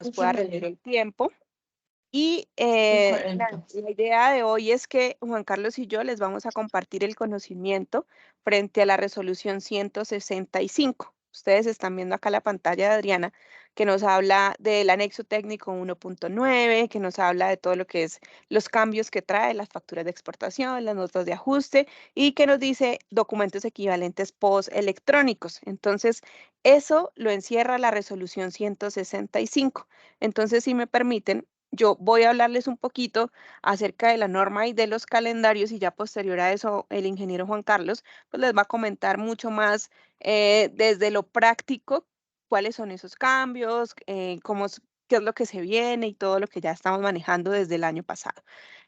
nos pueda rendir el tiempo. Y la idea de hoy es que Juan Carlos y yo les vamos a compartir el conocimiento frente a la resolución 165. Ustedes están viendo acá la pantalla de Adriana, que nos habla del anexo técnico 1.9, que nos habla de todo lo que es los cambios que trae, las facturas de exportación, las notas de ajuste, y que nos dice documentos equivalentes post-electrónicos. Entonces, eso lo encierra la resolución 165. Entonces, si me permiten, yo voy a hablarles un poquito acerca de la norma y de los calendarios, y ya posterior a eso el ingeniero Juan Carlos pues les va a comentar mucho más desde lo práctico cuáles son esos cambios, qué es lo que se viene y todo lo que ya estamos manejando desde el año pasado.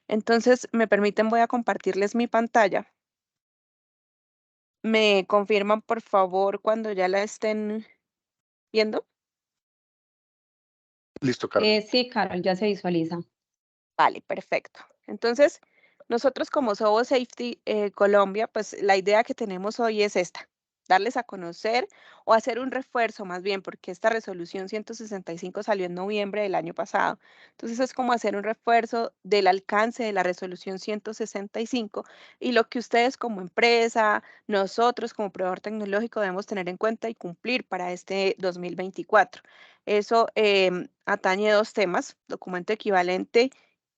Entonces, me permiten, voy a compartirles mi pantalla. ¿Me confirman, por favor, cuando ya la estén viendo? Listo, Carol. Sí, Carol, ya se visualiza. Vale, perfecto. Entonces, nosotros como Sobo Safety Colombia, pues la idea que tenemos hoy es esta, darles a conocer o hacer un refuerzo más bien, porque esta resolución 165 salió en noviembre del año pasado. Entonces, es como hacer un refuerzo del alcance de la resolución 165 y lo que ustedes como empresa, nosotros como proveedor tecnológico debemos tener en cuenta y cumplir para este 2024. Eso atañe dos temas, documento equivalente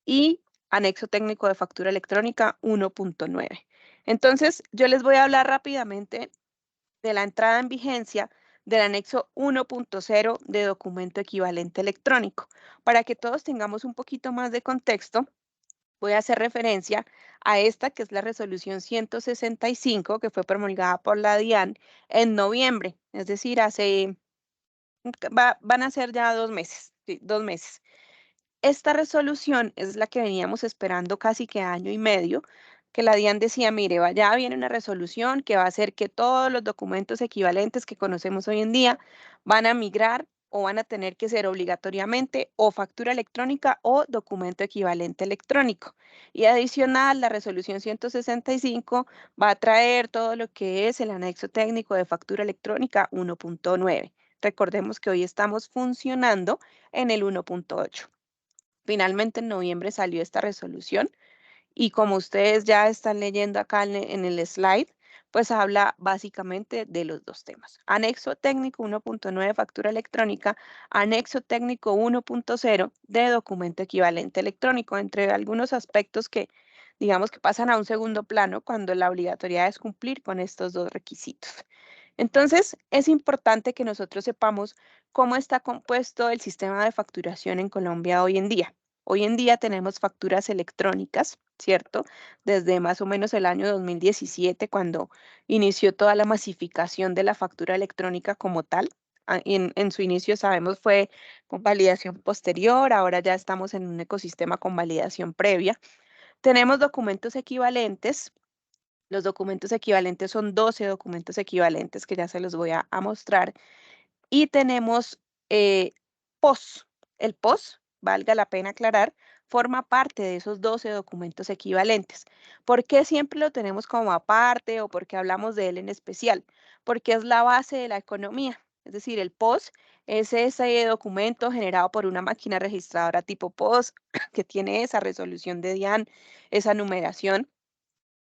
y anexo técnico de factura electrónica 1.9. Entonces, yo les voy a hablar rápidamente de la entrada en vigencia del anexo 1.0 de documento equivalente electrónico. Para que todos tengamos un poquito más de contexto, voy a hacer referencia a esta que es la resolución 165 que fue promulgada por la DIAN en noviembre, es decir, van a ser ya 2 meses, sí, 2 meses. Esta resolución es la que veníamos esperando casi que año y medio, que la DIAN decía, mire, ya viene una resolución que va a hacer que todos los documentos equivalentes que conocemos hoy en día van a migrar o van a tener que ser obligatoriamente o factura electrónica o documento equivalente electrónico. Y adicional, la resolución 165 va a traer todo lo que es el anexo técnico de factura electrónica 1.9. Recordemos que hoy estamos funcionando en el 1.8. Finalmente en noviembre salió esta resolución y como ustedes ya están leyendo acá en el slide, pues habla básicamente de los dos temas. Anexo técnico 1.9 factura electrónica, anexo técnico 1.0 de documento equivalente electrónico, entre algunos aspectos que digamos que pasan a un segundo plano cuando la obligatoriedad es cumplir con estos dos requisitos. Entonces, es importante que nosotros sepamos cómo está compuesto el sistema de facturación en Colombia hoy en día. Hoy en día tenemos facturas electrónicas, ¿cierto? Desde más o menos el año 2017, cuando inició toda la masificación de la factura electrónica como tal. En su inicio, sabemos, fue con validación posterior, ahora ya estamos en un ecosistema con validación previa. Tenemos documentos equivalentes. Los documentos equivalentes son 12 documentos equivalentes que ya se los voy a mostrar. Y tenemos POS. El POS, valga la pena aclarar, forma parte de esos 12 documentos equivalentes. ¿Por qué siempre lo tenemos como aparte o por qué hablamos de él en especial? Porque es la base de la economía. Es decir, el POS es ese documento generado por una máquina registradora tipo POS que tiene esa resolución de DIAN, esa numeración,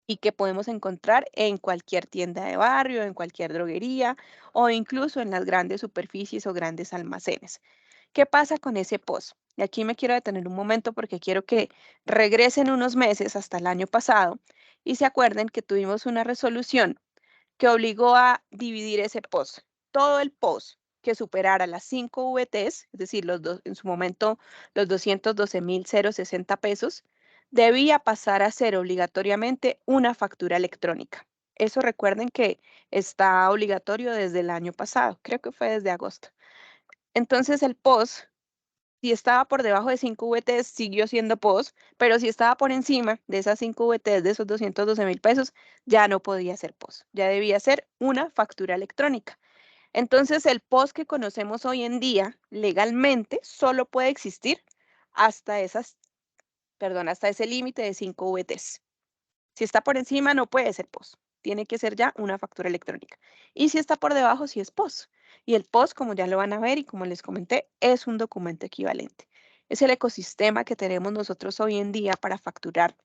y que podemos encontrar en cualquier tienda de barrio, en cualquier droguería o incluso en las grandes superficies o grandes almacenes. ¿Qué pasa con ese POS? Y aquí me quiero detener un momento porque quiero que regresen unos meses hasta el año pasado y se acuerden que tuvimos una resolución que obligó a dividir ese POS. Todo el POS que superara las 5 VTs, es decir, en su momento los 212.060 pesos, debía pasar a ser obligatoriamente una factura electrónica. Eso recuerden que está obligatorio desde el año pasado, creo que fue desde agosto. Entonces el POS, si estaba por debajo de 5 VTs, siguió siendo POS, pero si estaba por encima de esas 5 VTs, de esos 212.000 pesos, ya no podía ser POS, ya debía ser una factura electrónica. Entonces el POS que conocemos hoy en día legalmente solo puede existir hasta hasta ese límite de 5 VTs. Si está por encima, no puede ser POS. Tiene que ser ya una factura electrónica. Y si está por debajo, sí es POS. Y el POS, como ya lo van a ver y como les comenté, es un documento equivalente. Es el ecosistema que tenemos nosotros hoy en día para facturar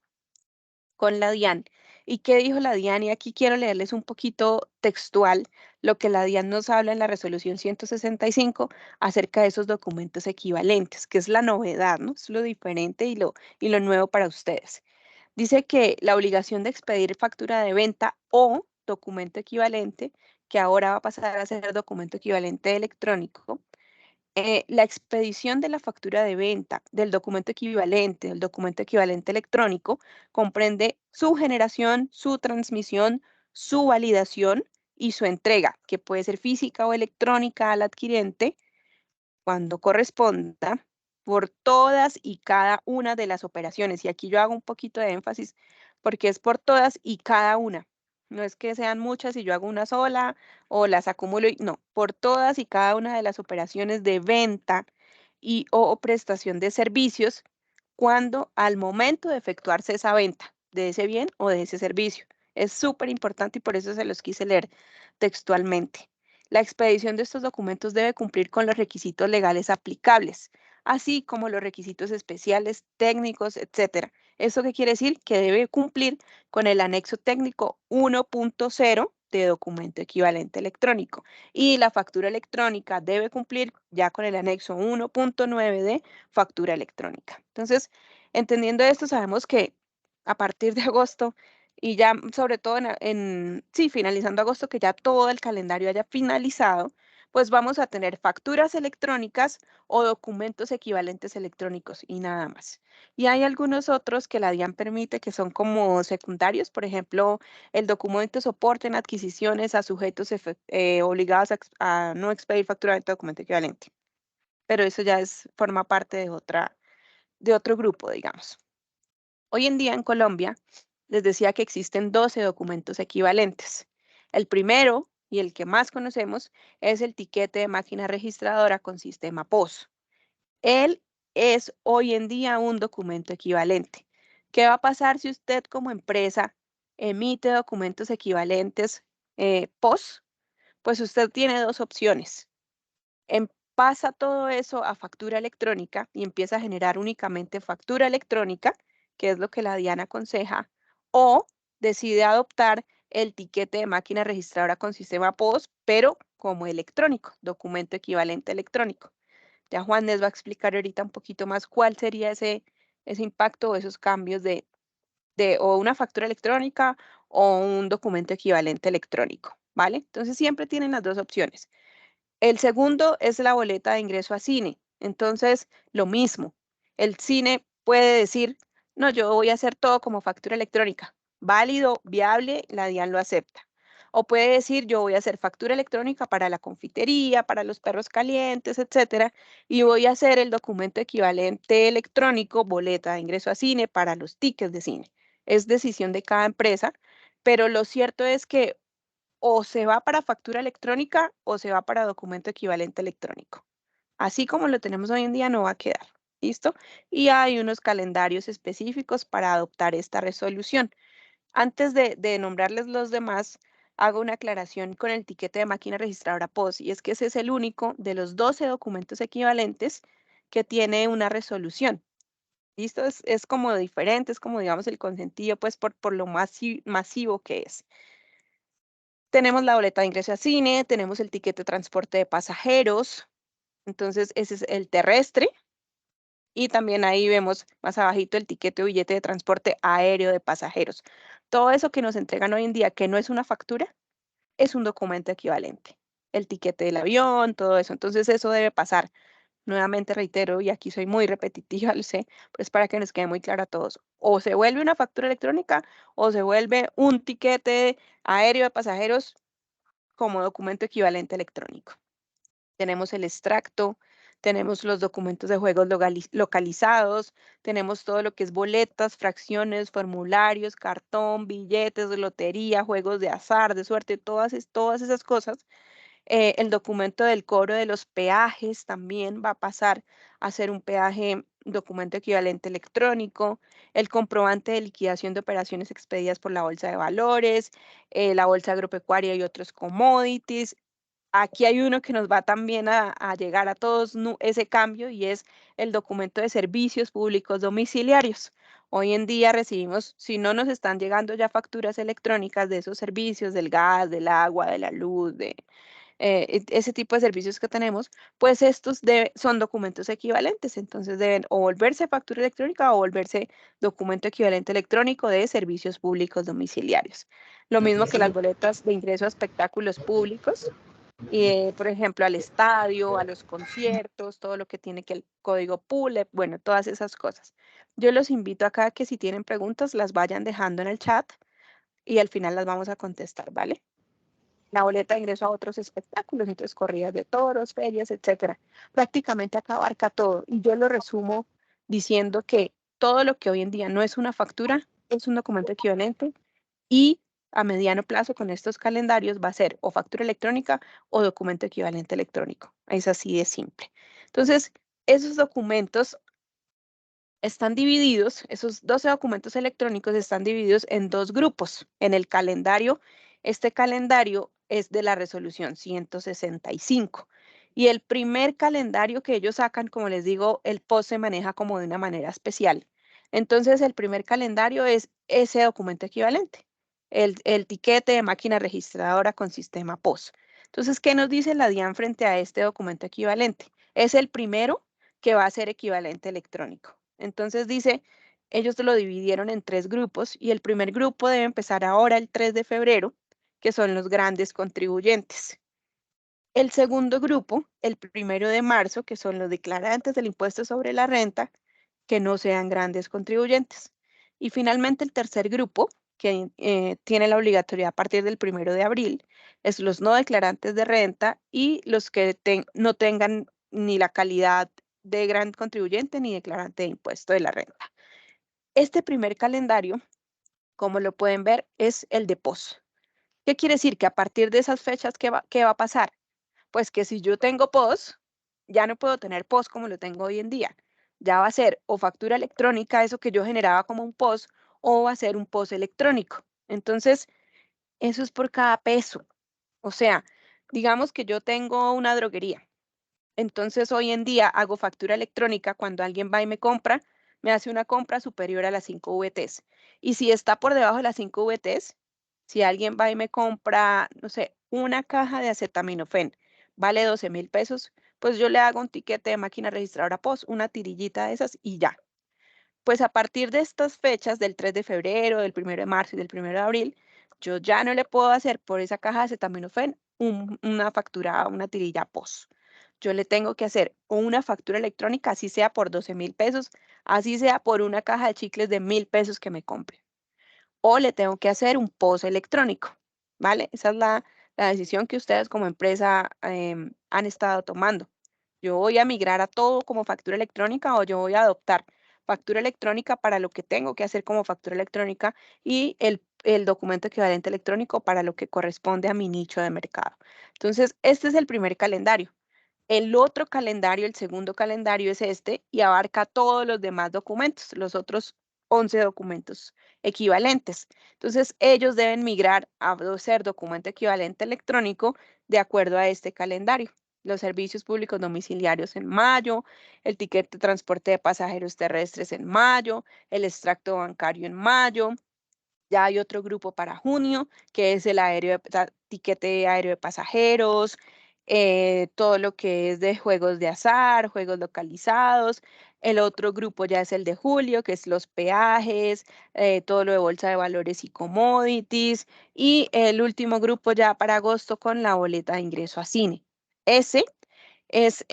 con la DIAN. ¿Y qué dijo la DIAN? Y aquí quiero leerles un poquito textual lo que la DIAN nos habla en la resolución 165 acerca de esos documentos equivalentes, que es la novedad, ¿no? Es lo diferente y lo nuevo para ustedes. Dice que la obligación de expedir factura de venta o documento equivalente, que ahora va a pasar a ser documento equivalente electrónico, la expedición de la factura de venta, del documento equivalente electrónico, comprende su generación, su transmisión, su validación y su entrega, que puede ser física o electrónica al adquirente, cuando corresponda, por todas y cada una de las operaciones. Y aquí yo hago un poquito de énfasis porque es por todas y cada una. No es que sean muchas y yo hago una sola o las acumulo, no, por todas y cada una de las operaciones de venta y o prestación de servicios cuando al momento de efectuarse esa venta de ese bien o de ese servicio. Es súper importante y por eso se los quise leer textualmente. La expedición de estos documentos debe cumplir con los requisitos legales aplicables, así como los requisitos especiales, técnicos, etcétera. ¿Eso qué quiere decir? Que debe cumplir con el anexo técnico 1.0 de documento equivalente electrónico y la factura electrónica debe cumplir ya con el anexo 1.9 de factura electrónica. Entonces, entendiendo esto, sabemos que a partir de agosto y ya sobre todo sí, finalizando agosto, que ya todo el calendario haya finalizado, pues vamos a tener facturas electrónicas o documentos equivalentes electrónicos y nada más. Y hay algunos otros que la DIAN permite que son como secundarios, por ejemplo, el documento de soporte en adquisiciones a sujetos obligados a no expedir factura de documento equivalente. Pero eso ya forma parte de otro grupo, digamos. Hoy en día en Colombia, les decía que existen 12 documentos equivalentes. El primero y el que más conocemos es el tiquete de máquina registradora con sistema POS. Él es hoy en día un documento equivalente. ¿Qué va a pasar si usted como empresa emite documentos equivalentes POS? Pues usted tiene dos opciones. Pasa todo eso a factura electrónica y empieza a generar únicamente factura electrónica, que es lo que la DIAN aconseja, o decide adoptar el tiquete de máquina registradora con sistema POS, pero como electrónico, documento equivalente electrónico. Ya Juan les va a explicar ahorita un poquito más cuál sería ese impacto o esos cambios de o una factura electrónica o un documento equivalente electrónico, ¿vale? Entonces siempre tienen las dos opciones. El segundo es la boleta de ingreso a cine. Entonces, lo mismo. El cine puede decir, no, yo voy a hacer todo como factura electrónica. Válido, viable, la DIAN lo acepta. O puede decir, yo voy a hacer factura electrónica para la confitería, para los perros calientes, etcétera, y voy a hacer el documento equivalente electrónico, boleta de ingreso a cine, para los tickets de cine. Es decisión de cada empresa, pero lo cierto es que o se va para factura electrónica o se va para documento equivalente electrónico. Así como lo tenemos hoy en día, no va a quedar. ¿Listo? Y hay unos calendarios específicos para adoptar esta resolución. Antes de nombrarles los demás, hago una aclaración con el tiquete de máquina registradora POS, y es que ese es el único de los 12 documentos equivalentes que tiene una resolución. ¿Listo? Es como diferente, es como, digamos, el consentido, pues, por lo masivo que es. Tenemos la boleta de ingreso a cine, tenemos el tiquete de transporte de pasajeros, entonces ese es el terrestre, y también ahí vemos más abajito el tiquete o billete de transporte aéreo de pasajeros. Todo eso que nos entregan hoy en día, que no es una factura, es un documento equivalente. El tiquete del avión, todo eso. Entonces eso debe pasar. Nuevamente reitero, y aquí soy muy repetitiva, lo sé, pues para que nos quede muy claro a todos. O se vuelve una factura electrónica o se vuelve un tiquete aéreo de pasajeros como documento equivalente electrónico. Tenemos el extracto, tenemos los documentos de juegos localizados, tenemos todo lo que es boletas, fracciones, formularios, cartón, billetes, lotería, juegos de azar, de suerte, todas esas cosas. El documento del cobro de los peajes también va a pasar a ser un peaje, documento equivalente electrónico, el comprobante de liquidación de operaciones expedidas por la bolsa de valores, la bolsa agropecuaria y otros commodities, Aquí hay uno que nos va también a llegar a todos ese cambio y es el documento de servicios públicos domiciliarios. Hoy en día recibimos, si no nos están llegando ya facturas electrónicas de esos servicios, del gas, del agua, de la luz, de ese tipo de servicios que tenemos, pues estos son documentos equivalentes, entonces deben o volverse factura electrónica o volverse documento equivalente electrónico de servicios públicos domiciliarios. Lo mismo que las boletas de ingreso a espectáculos públicos, por ejemplo, al estadio, a los conciertos, todo lo que tiene que el código PULEP, bueno, todas esas cosas. Yo los invito acá a que si tienen preguntas las vayan dejando en el chat y al final las vamos a contestar, ¿vale? La boleta de ingreso a otros espectáculos, entonces corridas de toros, ferias, etcétera. Prácticamente acá abarca todo y yo lo resumo diciendo que todo lo que hoy en día no es una factura es un documento equivalente y a mediano plazo con estos calendarios va a ser o factura electrónica o documento equivalente electrónico. Es así de simple. Entonces, esos documentos están divididos, esos 12 documentos electrónicos están divididos en dos grupos. En el calendario, este calendario es de la resolución 165. Y el primer calendario que ellos sacan, como les digo, el POS se maneja como de una manera especial. Entonces, el primer calendario es ese documento equivalente, el tiquete de máquina registradora con sistema POS. Entonces, ¿qué nos dice la DIAN frente a este documento equivalente? Es el primero que va a ser equivalente electrónico. Entonces dice, ellos lo dividieron en tres grupos y el primer grupo debe empezar ahora el 3 de febrero, que son los grandes contribuyentes. El segundo grupo, el 1 de marzo, que son los declarantes del impuesto sobre la renta, que no sean grandes contribuyentes. Y finalmente el tercer grupo, que tiene la obligatoriedad a partir del 1 de abril, es los no declarantes de renta y los que no tengan ni la calidad de gran contribuyente ni declarante de impuesto de la renta. Este primer calendario, como lo pueden ver, es el de POS. ¿Qué quiere decir? Que a partir de esas fechas, ¿qué va a pasar? Pues que si yo tengo POS, ya no puedo tener POS como lo tengo hoy en día. Ya va a ser o factura electrónica, eso que yo generaba como un POS, o va a ser un POS electrónico. Entonces, eso es por cada peso. O sea, digamos que yo tengo una droguería. Entonces, hoy en día hago factura electrónica cuando alguien va y me compra, me hace una compra superior a las 5 VTs. Y si está por debajo de las 5 VTs, si alguien va y me compra, no sé, una caja de acetaminofén, vale 12.000 pesos, pues yo le hago un tiquete de máquina registradora POS, una tirillita de esas y ya. Pues a partir de estas fechas, del 3 de febrero, del 1 de marzo y del 1 de abril, yo ya no le puedo hacer por esa caja de acetaminofén una factura, una tirilla POS. Yo le tengo que hacer o una factura electrónica, así sea por 12.000 pesos, así sea por una caja de chicles de 1.000 pesos que me compre. O le tengo que hacer un POS electrónico, ¿vale? Esa es la decisión que ustedes como empresa han estado tomando. Yo voy a migrar a todo como factura electrónica o yo voy a adoptar factura electrónica para lo que tengo que hacer como factura electrónica y el documento equivalente electrónico para lo que corresponde a mi nicho de mercado. Entonces, este es el primer calendario. El otro calendario, el segundo calendario es este y abarca todos los demás documentos, los otros 11 documentos equivalentes. Entonces, ellos deben migrar a ser documento equivalente electrónico de acuerdo a este calendario. Los servicios públicos domiciliarios en mayo, el ticket de transporte de pasajeros terrestres en mayo, el extracto bancario en mayo. Ya hay otro grupo para junio, que es el tiquete aéreo de pasajeros, todo lo que es de juegos de azar, juegos localizados. El otro grupo ya es el de julio, que es los peajes, todo lo de bolsa de valores y commodities. Y el último grupo ya para agosto con la boleta de ingreso a cine. Ese es,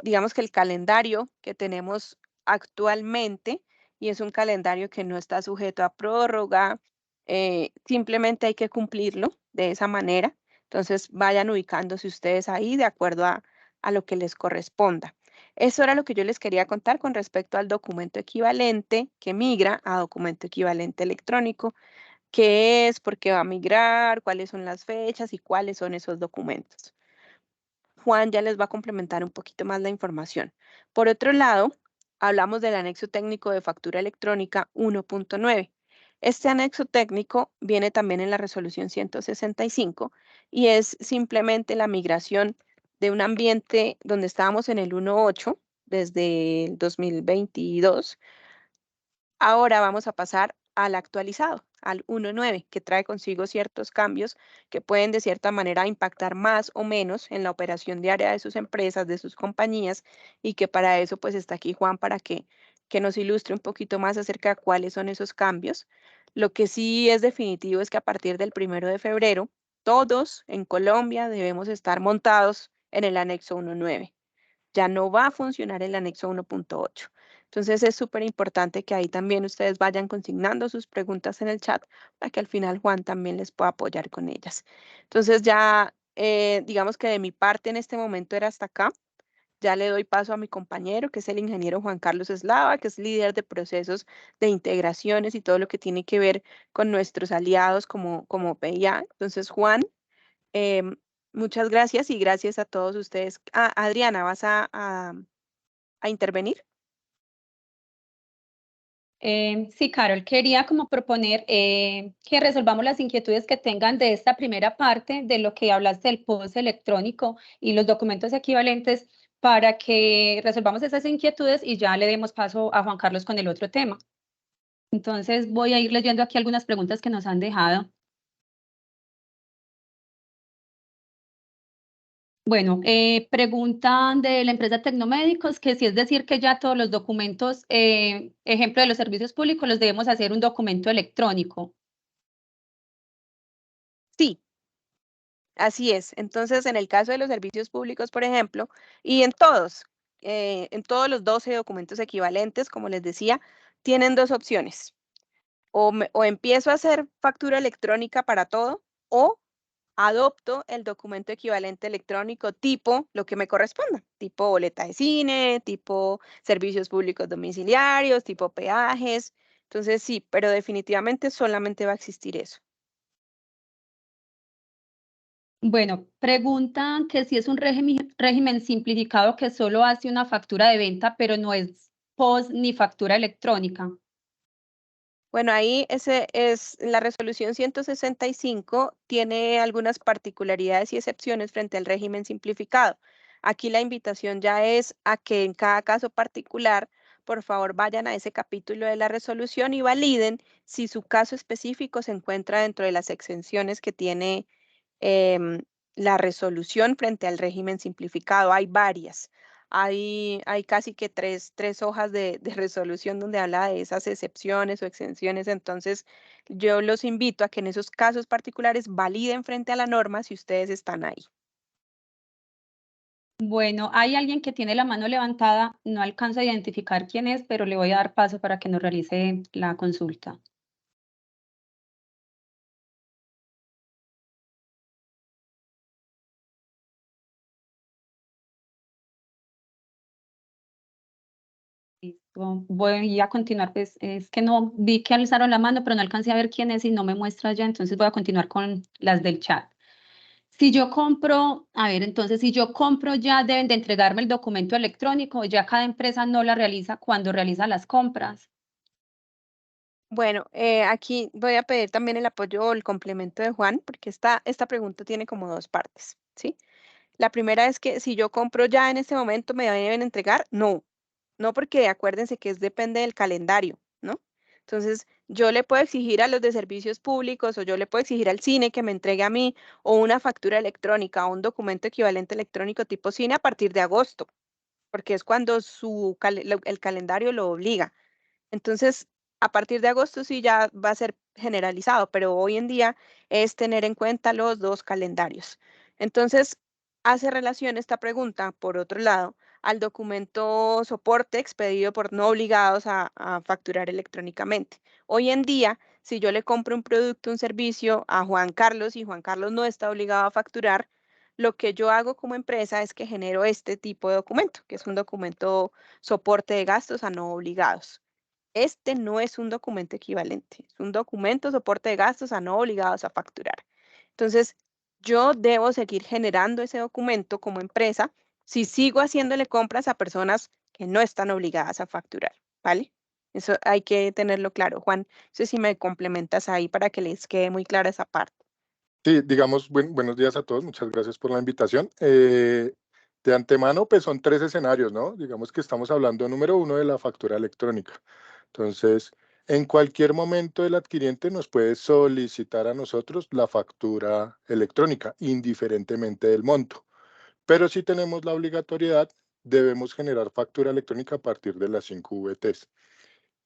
digamos que el calendario que tenemos actualmente y es un calendario que no está sujeto a prórroga, simplemente hay que cumplirlo de esa manera. Entonces vayan ubicándose ustedes ahí de acuerdo a lo que les corresponda. Eso era lo que yo les quería contar con respecto al documento equivalente que migra a documento equivalente electrónico, qué es, por qué va a migrar, cuáles son las fechas y cuáles son esos documentos. Juan ya les va a complementar un poquito más la información. Por otro lado, hablamos del anexo técnico de factura electrónica 1.9. Este anexo técnico viene también en la resolución 165 y es simplemente la migración de un ambiente donde estábamos en el 1.8 desde el 2022. Ahora vamos a pasar al actualizado, al 1.9, que trae consigo ciertos cambios que pueden de cierta manera impactar más o menos en la operación diaria de sus empresas, de sus compañías, y que para eso pues está aquí Juan para que nos ilustre un poquito más acerca de cuáles son esos cambios. Lo que sí es definitivo es que a partir del 1 de febrero, todos en Colombia debemos estar montados en el anexo 1.9. Ya no va a funcionar el anexo 1.8. Entonces es súper importante que ahí también ustedes vayan consignando sus preguntas en el chat para que al final Juan también les pueda apoyar con ellas. Entonces ya digamos que de mi parte en este momento era hasta acá. Ya le doy paso a mi compañero, que es el ingeniero Juan Carlos Eslava, que es líder de procesos de integraciones y todo lo que tiene que ver con nuestros aliados como PIA. Entonces, Juan, em, muchas gracias y gracias a todos ustedes. Ah, Adriana, ¿vas a intervenir? Sí, Carol, quería como proponer que resolvamos las inquietudes que tengan de esta primera parte de lo que hablaste del POS electrónico y los documentos equivalentes para que resolvamos esas inquietudes y ya le demos paso a Juan Carlos con el otro tema. Entonces voy a ir leyendo aquí algunas preguntas que nos han dejado. Bueno, preguntan de la empresa Tecnomédicos que si es decir que ya todos los documentos, ejemplo de los servicios públicos, los debemos hacer un documento electrónico. Sí, así es. Entonces, en el caso de los servicios públicos, por ejemplo, y en todos los 12 documentos equivalentes, como les decía, tienen dos opciones. O empiezo a hacer factura electrónica para todo, o adopto el documento equivalente electrónico tipo lo que me corresponda, tipo boleta de cine, tipo servicios públicos domiciliarios, tipo peajes. Entonces, sí, pero definitivamente solamente va a existir eso. Bueno, preguntan que si es un régimen simplificado que solo hace una factura de venta, pero no es POS ni factura electrónica. Bueno, ahí ese es la resolución 165 tiene algunas particularidades y excepciones frente al régimen simplificado. Aquí la invitación ya es a que en cada caso particular, por favor, vayan a ese capítulo de la resolución y validen si su caso específico se encuentra dentro de las exenciones que tiene em, la resolución frente al régimen simplificado. Hay varias. Hay casi que tres hojas de resolución donde habla de esas excepciones o exenciones. Entonces, yo los invito a que en esos casos particulares validen frente a la norma si ustedes están ahí. Bueno, hay alguien que tiene la mano levantada, no alcanzo a identificar quién es, pero le voy a dar paso para que nos realice la consulta. Listo. Voy a continuar, pues es que no vi que alzaron la mano, pero no alcancé a ver quién es y no me muestra ya, entonces voy a continuar con las del chat. Si yo compro, a ver, entonces si yo compro ya deben de entregarme el documento electrónico, ya cada empresa no la realiza cuando realiza las compras. Bueno, aquí voy a pedir también el apoyo o el complemento de Juan, porque esta pregunta tiene como dos partes, ¿sí? La primera es que si yo compro ya en este momento, ¿me deben entregar? No, no porque acuérdense que depende del calendario, ¿no? Entonces, yo le puedo exigir a los de servicios públicos o yo le puedo exigir al cine que me entregue a mí o una factura electrónica o un documento equivalente electrónico tipo cine a partir de agosto, porque es cuando el calendario lo obliga. Entonces, a partir de agosto sí ya va a ser generalizado, pero hoy en día es tener en cuenta los dos calendarios. Entonces, hace relación esta pregunta, por otro lado, al documento soporte expedido por no obligados a facturar electrónicamente. Hoy en día, si yo le compro un producto, un servicio a Juan Carlos y Juan Carlos no está obligado a facturar, lo que yo hago como empresa es que genero este tipo de documento, que es un documento soporte de gastos a no obligados. Este no es un documento equivalente, es un documento soporte de gastos a no obligados a facturar. Entonces, yo debo seguir generando ese documento como empresa si sigo haciéndole compras a personas que no están obligadas a facturar, ¿vale? Eso hay que tenerlo claro. Juan, no sé si me complementas ahí para que les quede muy clara esa parte. Sí, digamos, buenos días a todos, muchas gracias por la invitación. De antemano, pues son 3 escenarios, ¿no? Digamos que estamos hablando, número 1, de la factura electrónica. Entonces, en cualquier momento el adquiriente nos puede solicitar a nosotros la factura electrónica, indiferentemente del monto. Pero si tenemos la obligatoriedad, debemos generar factura electrónica a partir de las 5 VTs.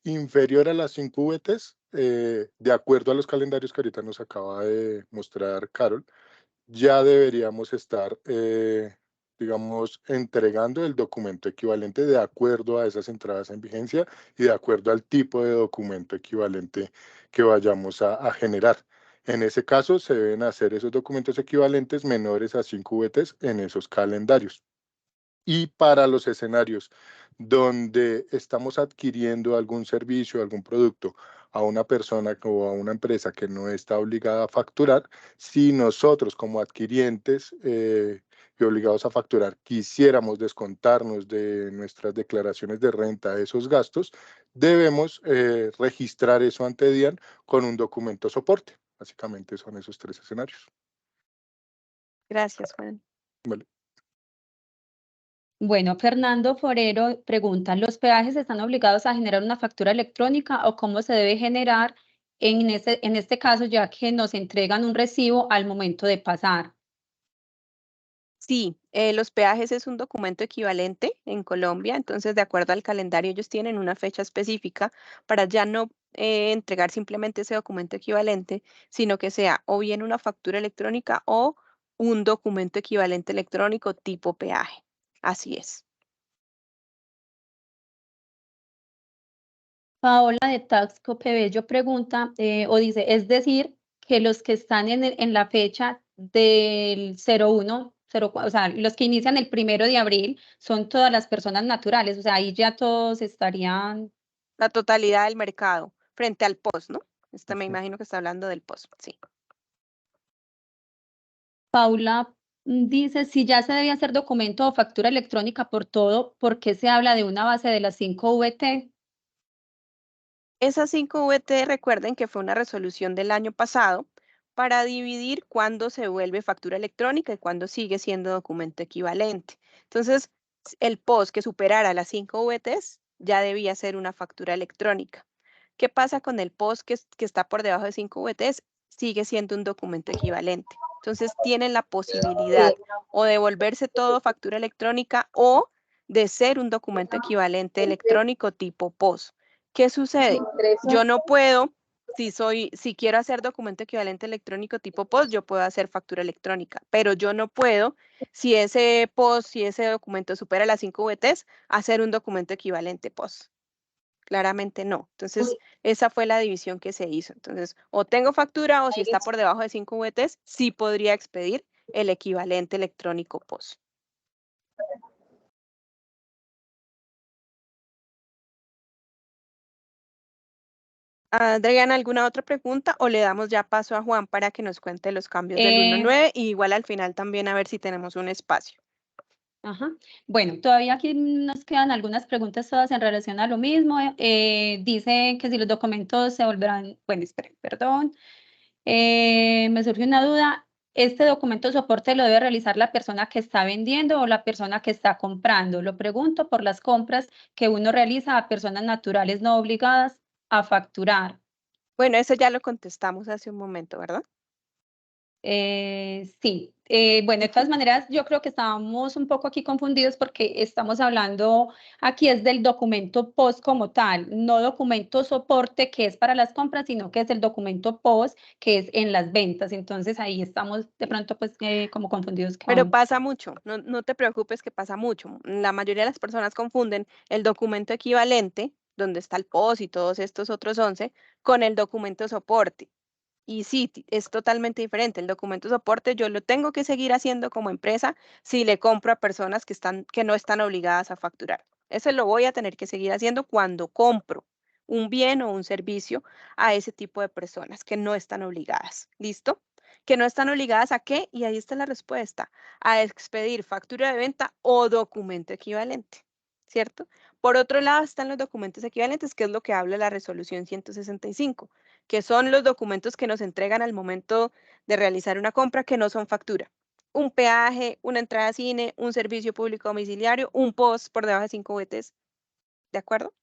Inferior a las 5 VTs, de acuerdo a los calendarios que ahorita nos acaba de mostrar Carol, ya deberíamos estar, digamos, entregando el documento equivalente de acuerdo a esas entradas en vigencia y de acuerdo al tipo de documento equivalente que vayamos a generar. En ese caso, se deben hacer esos documentos equivalentes menores a 5 VTs en esos calendarios. Y para los escenarios donde estamos adquiriendo algún servicio, algún producto a una persona o a una empresa que no está obligada a facturar, si nosotros como adquirientes y obligados a facturar quisiéramos descontarnos de nuestras declaraciones de renta esos gastos, debemos registrar eso ante DIAN con un documento soporte. Básicamente son esos 3 escenarios. Gracias, Juan. Vale. Bueno, Fernando Forero pregunta, ¿los peajes están obligados a generar una factura electrónica o cómo se debe generar en este caso, ya que nos entregan un recibo al momento de pasar? Sí, los peajes es un documento equivalente en Colombia, entonces de acuerdo al calendario ellos tienen una fecha específica para ya no entregar simplemente ese documento equivalente, sino que sea o bien una factura electrónica o un documento equivalente electrónico tipo peaje. Así es. Paola de Taxco Pebello pregunta o dice, es decir, que los que están en la fecha del 01, 04, o sea, los que inician el 1 de abril son todas las personas naturales, o sea, ahí ya todos estarían. La totalidad del mercado frente al POS, ¿no? Me Ujú. imagino que está hablando del POS, sí. Paula dice, si ya se debe hacer documento o factura electrónica por todo, ¿por qué se habla de una base de las 5 VT? Esas 5 VT, recuerden que fue una resolución del año pasado para dividir cuándo se vuelve factura electrónica y cuándo sigue siendo documento equivalente. Entonces, el POS que superara las 5 VTs ya debía ser una factura electrónica. ¿Qué pasa con el POS que está por debajo de 5 VTs? Sigue siendo un documento equivalente. Entonces, tienen la posibilidad o de volverse todo factura electrónica o de ser un documento equivalente electrónico tipo POS. ¿Qué sucede? Yo no puedo, si quiero hacer documento equivalente electrónico tipo POS, yo puedo hacer factura electrónica, pero yo no puedo, si ese POS, si ese documento supera las 5 VTs, hacer un documento equivalente POS. Claramente no. Entonces, esa fue la división que se hizo. Entonces, o tengo factura o si está por debajo de 5 VTs, sí podría expedir el equivalente electrónico POS. Adriana, ¿alguna otra pregunta o le damos ya paso a Juan para que nos cuente los cambios del 1.9 y igual al final también a ver si tenemos un espacio? Ajá. Bueno, todavía aquí nos quedan algunas preguntas todas en relación a lo mismo. Dice que si los documentos se volverán, bueno, esperen, perdón. Me surge una duda. ¿Este documento soporte lo debe realizar la persona que está vendiendo o la persona que está comprando? Lo pregunto por las compras que uno realiza a personas naturales no obligadas a facturar. Bueno, eso ya lo contestamos hace un momento, ¿verdad? Sí, bueno, de todas maneras, yo creo que estábamos un poco aquí confundidos porque estamos hablando, aquí es del documento POS como tal, no documento soporte que es para las compras, sino que es el documento POS que es en las ventas. Entonces ahí estamos de pronto pues como confundidos. Pero pasa mucho, no te preocupes que pasa mucho. La mayoría de las personas confunden el documento equivalente, donde está el POS y todos estos otros 11, con el documento soporte. Y sí, es totalmente diferente. El documento soporte yo lo tengo que seguir haciendo como empresa si le compro a personas que no están obligadas a facturar. Eso lo voy a tener que seguir haciendo cuando compro un bien o un servicio a ese tipo de personas que no están obligadas. ¿Listo? Que no están obligadas a qué, y ahí está la respuesta, a expedir factura de venta o documento equivalente. ¿cierto? Por otro lado están los documentos equivalentes, que es lo que habla la resolución 165, que son los documentos que nos entregan al momento de realizar una compra que no son factura. Un peaje, una entrada a cine, un servicio público domiciliario, un post por debajo de 5 VTs. ¿De acuerdo?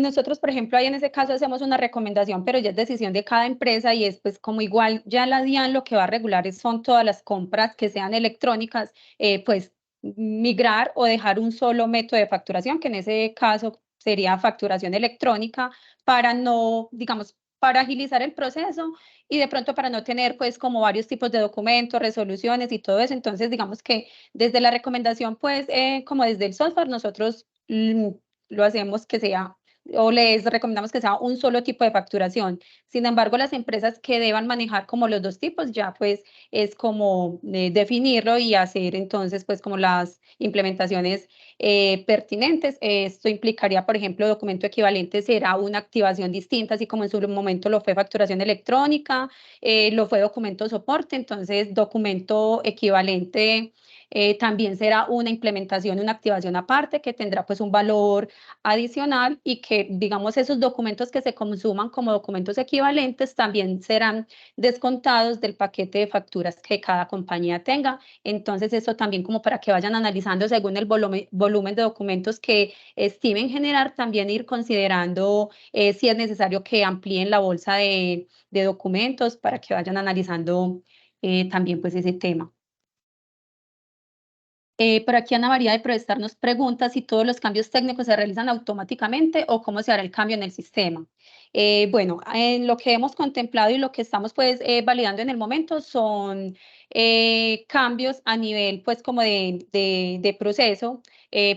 Nosotros, por ejemplo, ahí en ese caso hacemos una recomendación, pero ya es decisión de cada empresa y es pues como igual ya la DIAN lo que va a regular son todas las compras que sean electrónicas, pues migrar o dejar un solo método de facturación, que en ese caso sería facturación electrónica, para no, digamos, para agilizar el proceso y de pronto para no tener pues como varios tipos de documentos, resoluciones y todo eso. Entonces, digamos que desde la recomendación, pues como desde el software, nosotros lo hacemos que sea o les recomendamos que sea un solo tipo de facturación. Sin embargo, las empresas que deban manejar como los dos tipos, ya pues es como definirlo y hacer entonces pues como las implementaciones pertinentes. Esto implicaría, por ejemplo, documento equivalente será una activación distinta, así como en su momento lo fue facturación electrónica, lo fue documento soporte, entonces documento equivalente también será una implementación, una activación aparte que tendrá pues un valor adicional y que, digamos, esos documentos que se consuman como documentos equivalentes también serán descontados del paquete de facturas que cada compañía tenga. Entonces, eso también como para que vayan analizando según el volumen de documentos que estimen generar, también ir considerando si es necesario que amplíen la bolsa de documentos para que vayan analizando también pues ese tema. Por aquí Ana María de Provestar nos pregunta si todos los cambios técnicos se realizan automáticamente o cómo se hará el cambio en el sistema. Bueno, en lo que hemos contemplado y lo que estamos pues validando en el momento son cambios a nivel pues como de proceso.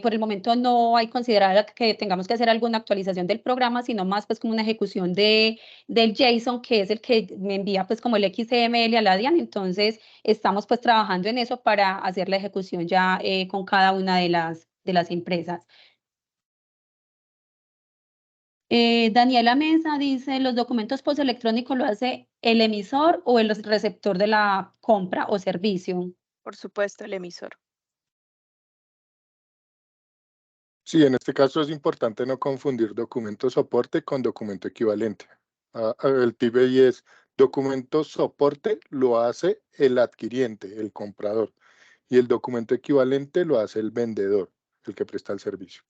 Por el momento no hay considerado que tengamos que hacer alguna actualización del programa, sino más pues como una ejecución del JSON, que es el que me envía pues como el XML a la DIAN. Entonces, estamos pues trabajando en eso para hacer la ejecución ya con cada una de las empresas. Daniela Mesa dice, ¿los documentos postelectrónicos lo hace el emisor o el receptor de la compra o servicio? Por supuesto, el emisor. Sí, en este caso es importante no confundir documento soporte con documento equivalente. El tip ahí es documento soporte lo hace el adquiriente, el comprador, y el documento equivalente lo hace el vendedor, el que presta el servicio.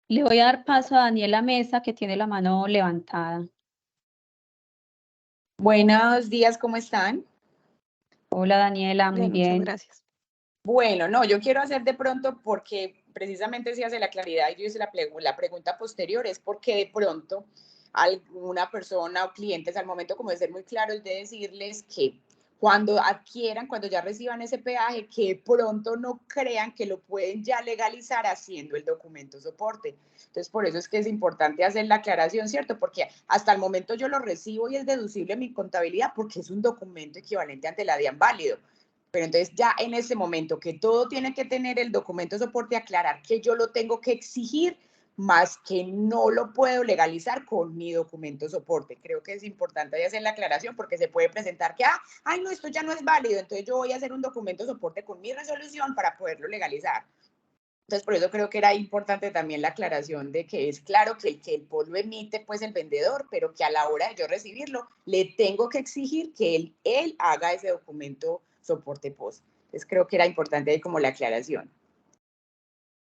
Le voy a dar paso a Daniela Mesa, que tiene la mano levantada. Buenos días, ¿cómo están? Hola Daniela, muy Bien, muchas bien. gracias. Bueno, no, yo quiero hacer de pronto porque precisamente si hace la claridad y yo hice la pregunta posterior, es porque de pronto alguna persona o clientes al momento como de ser muy claros de decirles que cuando adquieran, cuando ya reciban ese peaje, que pronto no crean que lo pueden ya legalizar haciendo el documento soporte. Entonces, por eso es que es importante hacer la aclaración, ¿cierto? Porque hasta el momento yo lo recibo y es deducible en mi contabilidad porque es un documento equivalente ante la DIAN válido. Pero entonces ya en ese momento que todo tiene que tener el documento soporte, aclarar que yo lo tengo que exigir más que no lo puedo legalizar con mi documento soporte. Creo que es importante ahí hacer la aclaración porque se puede presentar que, ay, no, esto ya no es válido, entonces yo voy a hacer un documento soporte con mi resolución para poderlo legalizar. Entonces, por eso creo que era importante también la aclaración de que es claro que el POS lo emite pues el vendedor, pero que a la hora de yo recibirlo, le tengo que exigir que él haga ese documento soporte POS. Entonces, creo que era importante ahí como la aclaración.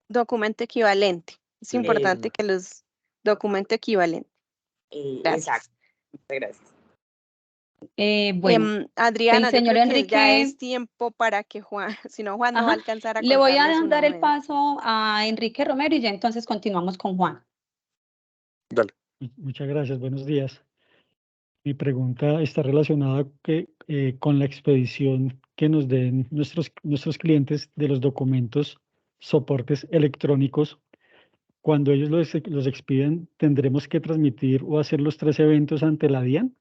Documento equivalente. Es importante que los documento equivalente. Gracias. Exacto. Muchas gracias. Bueno, Adriana, el yo señor creo que ya Enrique, es tiempo para que Juan, si no, Juan no va a alcanzar a le voy a contarle su dar el número. paso a Enrique Romero y ya entonces continuamos con Juan. Dale. Muchas gracias, buenos días. Mi pregunta está relacionada con la expedición que nos den nuestros clientes de los documentos, soportes electrónicos. Cuando ellos los expiden, ¿tendremos que transmitir o hacer los 3 eventos ante la DIAN?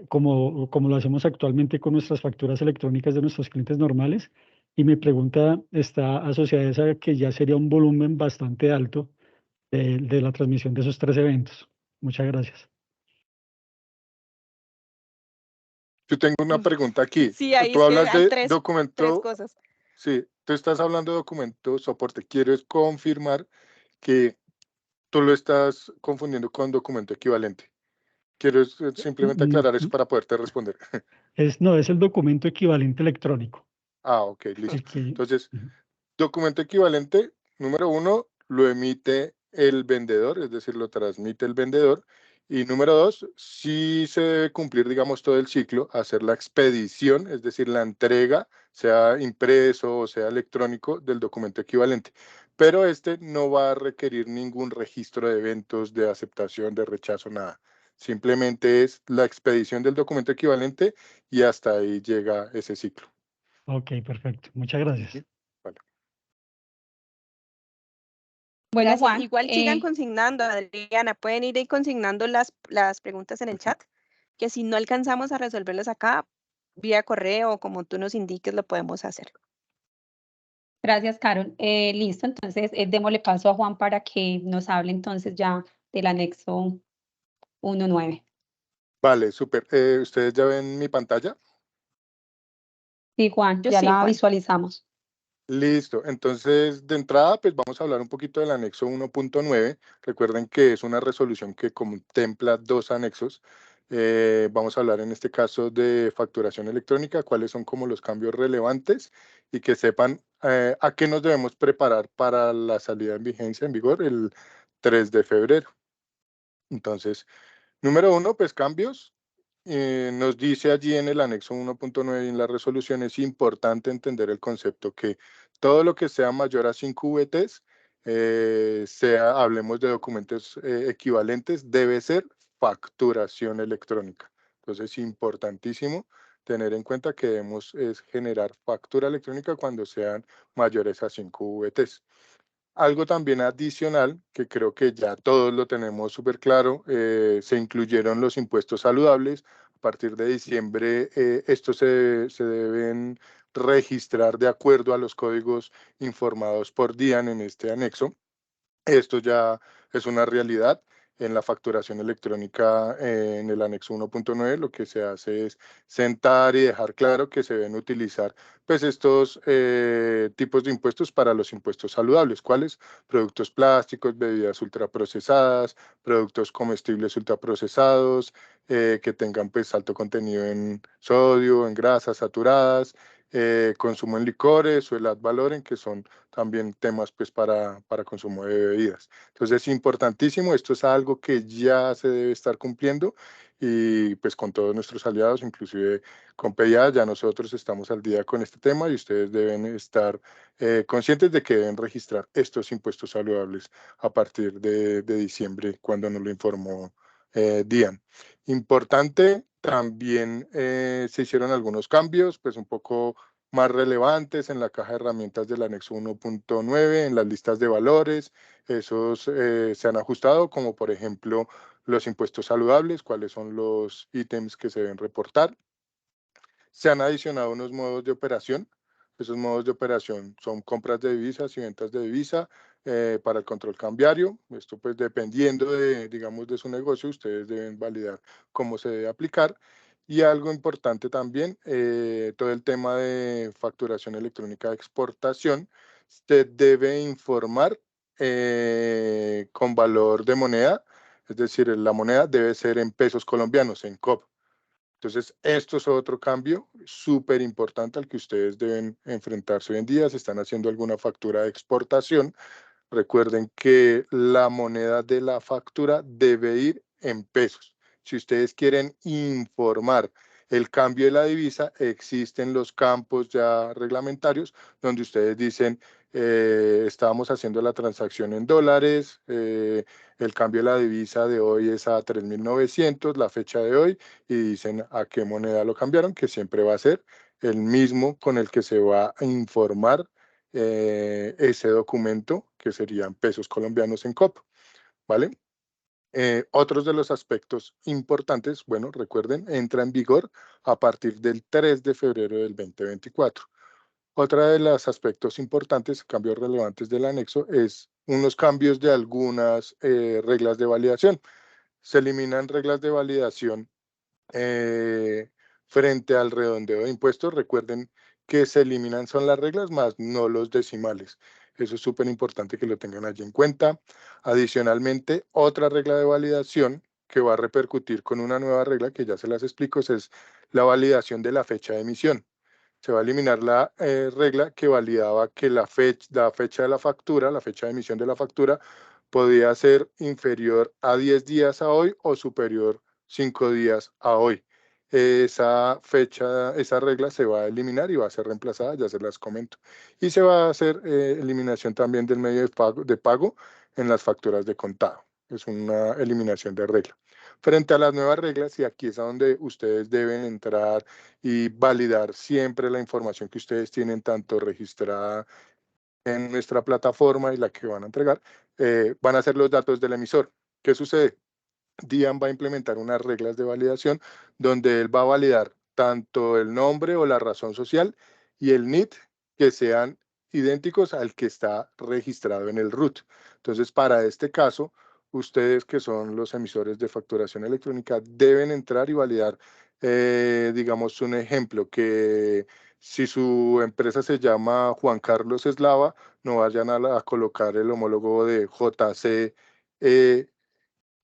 Como lo hacemos actualmente con nuestras facturas electrónicas de nuestros clientes normales. Y mi pregunta está asociada a esa que ya sería un volumen bastante alto de la transmisión de esos 3 eventos. Muchas gracias. Yo tengo una pregunta aquí. Sí, ahí Tú es que hablas hay de tres documento, cosas. sí, tú estás hablando de documento soporte. Quiero confirmar que tú lo estás confundiendo con documento equivalente. Quiero simplemente aclarar eso para poderte responder. No, es el documento equivalente electrónico. Ah, ok, listo. El que, Entonces, documento equivalente, número 1, lo emite el vendedor, es decir, lo transmite el vendedor. Y número 2, sí se debe cumplir, digamos, todo el ciclo, hacer la expedición, es decir, la entrega, sea impreso o sea electrónico, del documento equivalente. Pero este no va a requerir ningún registro de eventos, de aceptación, de rechazo, nada. Simplemente es la expedición del documento equivalente y hasta ahí llega ese ciclo. Ok, perfecto. Muchas gracias. Vale. Bueno, Gracias. Juan, Igual sigan consignando, Adriana. Pueden ir ahí consignando las preguntas en el chat, que si no alcanzamos a resolverlas acá, vía correo o como tú nos indiques, lo podemos hacer. gracias, Carol. Listo, entonces démosle paso a Juan para que nos hable entonces ya del anexo 1.9. Vale, súper. ¿Ustedes ya ven mi pantalla? Sí, Juan, Yo ya sí, la Juan. visualizamos. Listo. Entonces, de entrada, pues vamos a hablar un poquito del anexo 1.9. Recuerden que es una resolución que contempla 2 anexos. Vamos a hablar en este caso de facturación electrónica, cuáles son como los cambios relevantes y que sepan a qué nos debemos preparar para la salida en vigencia, en vigor, el 3 de febrero. Entonces, número 1, pues cambios. Nos dice allí en el anexo 1.9 en la resolución, es importante entender el concepto que todo lo que sea mayor a 5 VTs, hablemos de documentos equivalentes, debe ser facturación electrónica. Entonces, importantísimo tener en cuenta que debemos generar factura electrónica cuando sean mayores a 5 VTs. Algo también adicional, que creo que ya todos lo tenemos súper claro, se incluyeron los impuestos saludables. A partir de diciembre, estos se deben registrar de acuerdo a los códigos informados por DIAN en este anexo. Esto ya es una realidad. En la facturación electrónica, en el anexo 1.9, lo que se hace es sentar y dejar claro que se deben utilizar pues, estos tipos de impuestos para los impuestos saludables. ¿Cuáles? Productos plásticos, bebidas ultraprocesadas, productos comestibles ultraprocesados, que tengan pues, alto contenido en sodio, en grasas saturadas, consumo en licores o el ad valorem, que son también temas pues para consumo de bebidas. Entonces es importantísimo, esto es algo que ya se debe estar cumpliendo y pues con todos nuestros aliados, inclusive con PIA, ya nosotros estamos al día con este tema y ustedes deben estar conscientes de que deben registrar estos impuestos saludables a partir de diciembre, cuando nos lo informó DIAN. Importante, también se hicieron algunos cambios, pues un poco más relevantes en la caja de herramientas del anexo 1.9, en las listas de valores. Esos se han ajustado, como por ejemplo los impuestos saludables, cuáles son los ítems que se deben reportar. Se han adicionado unos modos de operación. Esos modos de operación son compras de divisas y ventas de divisa para el control cambiario. Esto pues dependiendo de, digamos, de su negocio, ustedes deben validar cómo se debe aplicar. Y algo importante también, todo el tema de facturación electrónica de exportación, usted debe informar con valor de moneda, es decir, la moneda debe ser en pesos colombianos, en COP. Entonces, esto es otro cambio súper importante al que ustedes deben enfrentarse hoy en día. Si están haciendo alguna factura de exportación, recuerden que la moneda de la factura debe ir en pesos. Si ustedes quieren informar el cambio de la divisa, existen los campos ya reglamentarios donde ustedes dicen, estábamos haciendo la transacción en dólares, el cambio de la divisa de hoy es a 3.900, la fecha de hoy, y dicen a qué moneda lo cambiaron, que siempre va a ser el mismo con el que se va a informar ese documento, que serían pesos colombianos en COP, ¿vale? Otros de los aspectos importantes, bueno, recuerden, entra en vigor a partir del 3 de febrero del 2024. Otra de los aspectos importantes, cambios relevantes del anexo, es unos cambios de algunas reglas de validación. Se eliminan reglas de validación Frente al redondeo de impuestos, recuerden que se eliminan son las reglas más no los decimales. Eso es súper importante que lo tengan allí en cuenta. Adicionalmente, otra regla de validación que va a repercutir con una nueva regla que ya se las explico es la validación de la fecha de emisión. Se va a eliminar la regla que validaba que la fecha de la factura, la fecha de emisión de la factura, podía ser inferior a 10 días a hoy o superior 5 días a hoy. Esa fecha, esa regla se va a eliminar y va a ser reemplazada, ya se las comento. Y se va a hacer eliminación también del medio de pago en las facturas de contado. Es una eliminación de regla. Frente a las nuevas reglas, y aquí es a donde ustedes deben entrar y validar siempre la información que ustedes tienen, tanto registrada en nuestra plataforma y la que van a entregar, van a ser los datos del emisor. ¿Qué sucede? DIAN va a implementar unas reglas de validación donde él va a validar tanto el nombre o la razón social y el NIT que sean idénticos al que está registrado en el RUT. Entonces, para este caso, ustedes que son los emisores de facturación electrónica deben entrar y validar, digamos, un ejemplo, que si su empresa se llama Juan Carlos Eslava, no vayan a colocar el homólogo de JC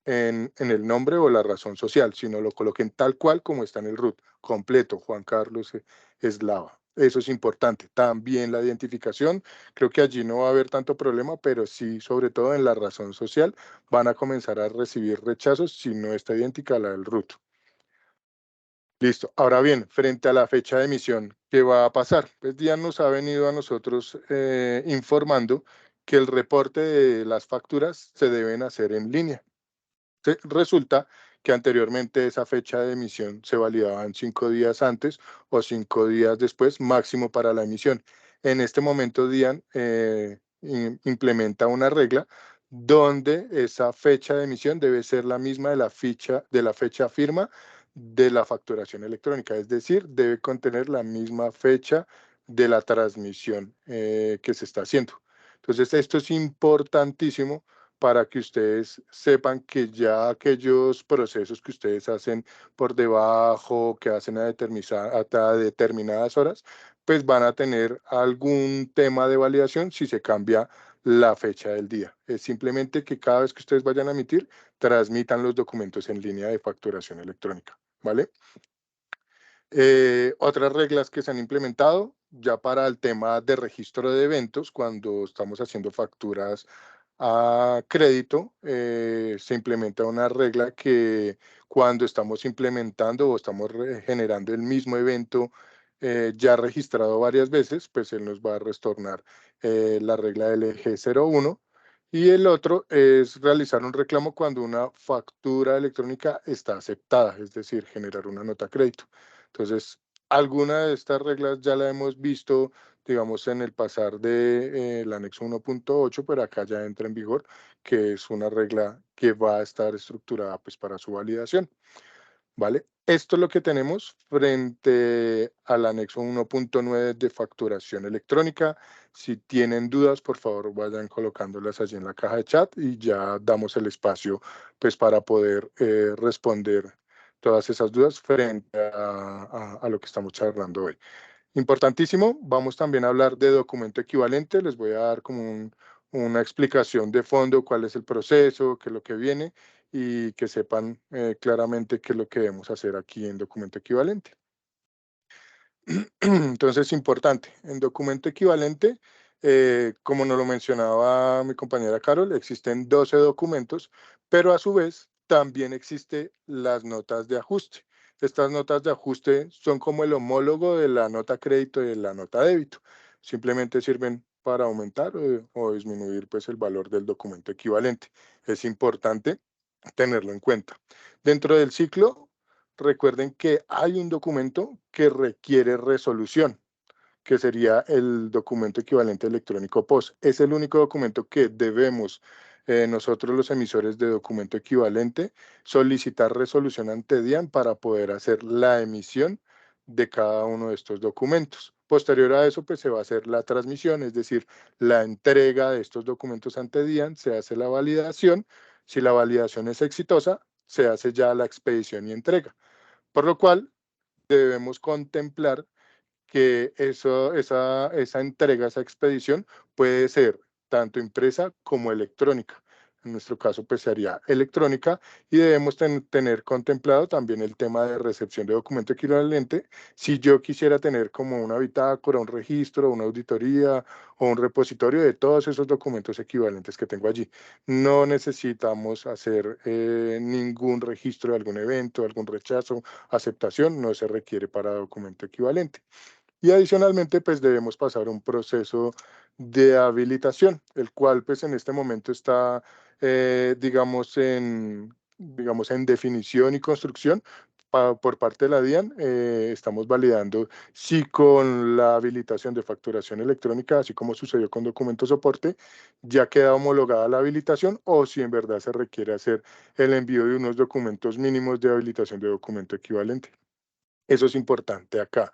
en el nombre o la razón social, sino lo coloquen tal cual como está en el RUT, completo, Juan Carlos Eslava. Eso es importante. También la identificación, creo que allí no va a haber tanto problema, pero sí, sobre todo en la razón social, van a comenzar a recibir rechazos si no está idéntica a la del RUT. Listo. Ahora bien, frente a la fecha de emisión, ¿qué va a pasar? Pues DIAN nos ha venido a nosotros informando que el reporte de las facturas se deben hacer en línea. Resulta que anteriormente esa fecha de emisión se validaba 5 días antes o 5 días después, máximo para la emisión. En este momento, DIAN implementa una regla donde esa fecha de emisión debe ser la misma de la fecha firma de la facturación electrónica, es decir, debe contener la misma fecha de la transmisión que se está haciendo. Entonces, esto es importantísimo para que ustedes sepan que ya aquellos procesos que ustedes hacen por debajo, que hacen a determinadas horas, pues van a tener algún tema de validación si se cambia la fecha del día. Es simplemente que cada vez que ustedes vayan a emitir, transmitan los documentos en línea de facturación electrónica, ¿vale? Otras reglas que se han implementado ya para el tema de registro de eventos, cuando estamos haciendo facturas a crédito, se implementa una regla que cuando estamos implementando o estamos generando el mismo evento ya registrado varias veces, pues él nos va a retornar la regla del eje 01. Y el otro es realizar un reclamo cuando una factura electrónica está aceptada, es decir, generar una nota crédito. Entonces, alguna de estas reglas ya la hemos visto, digamos, en el pasar del anexo 1.8, pero acá ya entra en vigor, que es una regla que va a estar estructurada pues para su validación, ¿vale? Esto es lo que tenemos frente al anexo 1.9 de facturación electrónica. Si tienen dudas, por favor, vayan colocándolas allí en la caja de chat y ya damos el espacio pues para poder responder todas esas dudas frente a lo que estamos charlando hoy. Importantísimo, vamos también a hablar de documento equivalente. Les voy a dar como una explicación de fondo, cuál es el proceso, qué es lo que viene y que sepan claramente qué es lo que debemos hacer aquí en documento equivalente. Entonces, importante, en documento equivalente, como nos lo mencionaba mi compañera Carol, existen 12 documentos, pero a su vez también existen las notas de ajuste. Estas notas de ajuste son como el homólogo de la nota crédito y de la nota débito. Simplemente sirven para aumentar o disminuir pues, el valor del documento equivalente. Es importante tenerlo en cuenta. Dentro del ciclo, recuerden que hay un documento que requiere resolución, que sería el documento equivalente electrónico POS. Es el único documento que debemos nosotros los emisores de documento equivalente solicitar resolución ante DIAN para poder hacer la emisión de cada uno de estos documentos. Posterior a eso, pues se va a hacer la transmisión, es decir, la entrega de estos documentos ante DIAN, se hace la validación. Si la validación es exitosa, se hace ya la expedición y entrega. Por lo cual, debemos contemplar que esa entrega, esa expedición puede ser tanto impresa como electrónica. En nuestro caso, pues sería electrónica y debemos tener contemplado también el tema de recepción de documento equivalente. Si yo quisiera tener como una bitácora, un registro, una auditoría o un repositorio de todos esos documentos equivalentes que tengo allí, no necesitamos hacer ningún registro de algún evento, algún rechazo, aceptación, no se requiere para documento equivalente. Y adicionalmente, pues debemos pasar un proceso de habilitación, el cual pues en este momento está, digamos, en definición y construcción por parte de la DIAN. Estamos validando si con la habilitación de facturación electrónica, así como sucedió con documento soporte, ya queda homologada la habilitación o si en verdad se requiere hacer el envío de unos documentos mínimos de habilitación de documento equivalente. Eso es importante acá.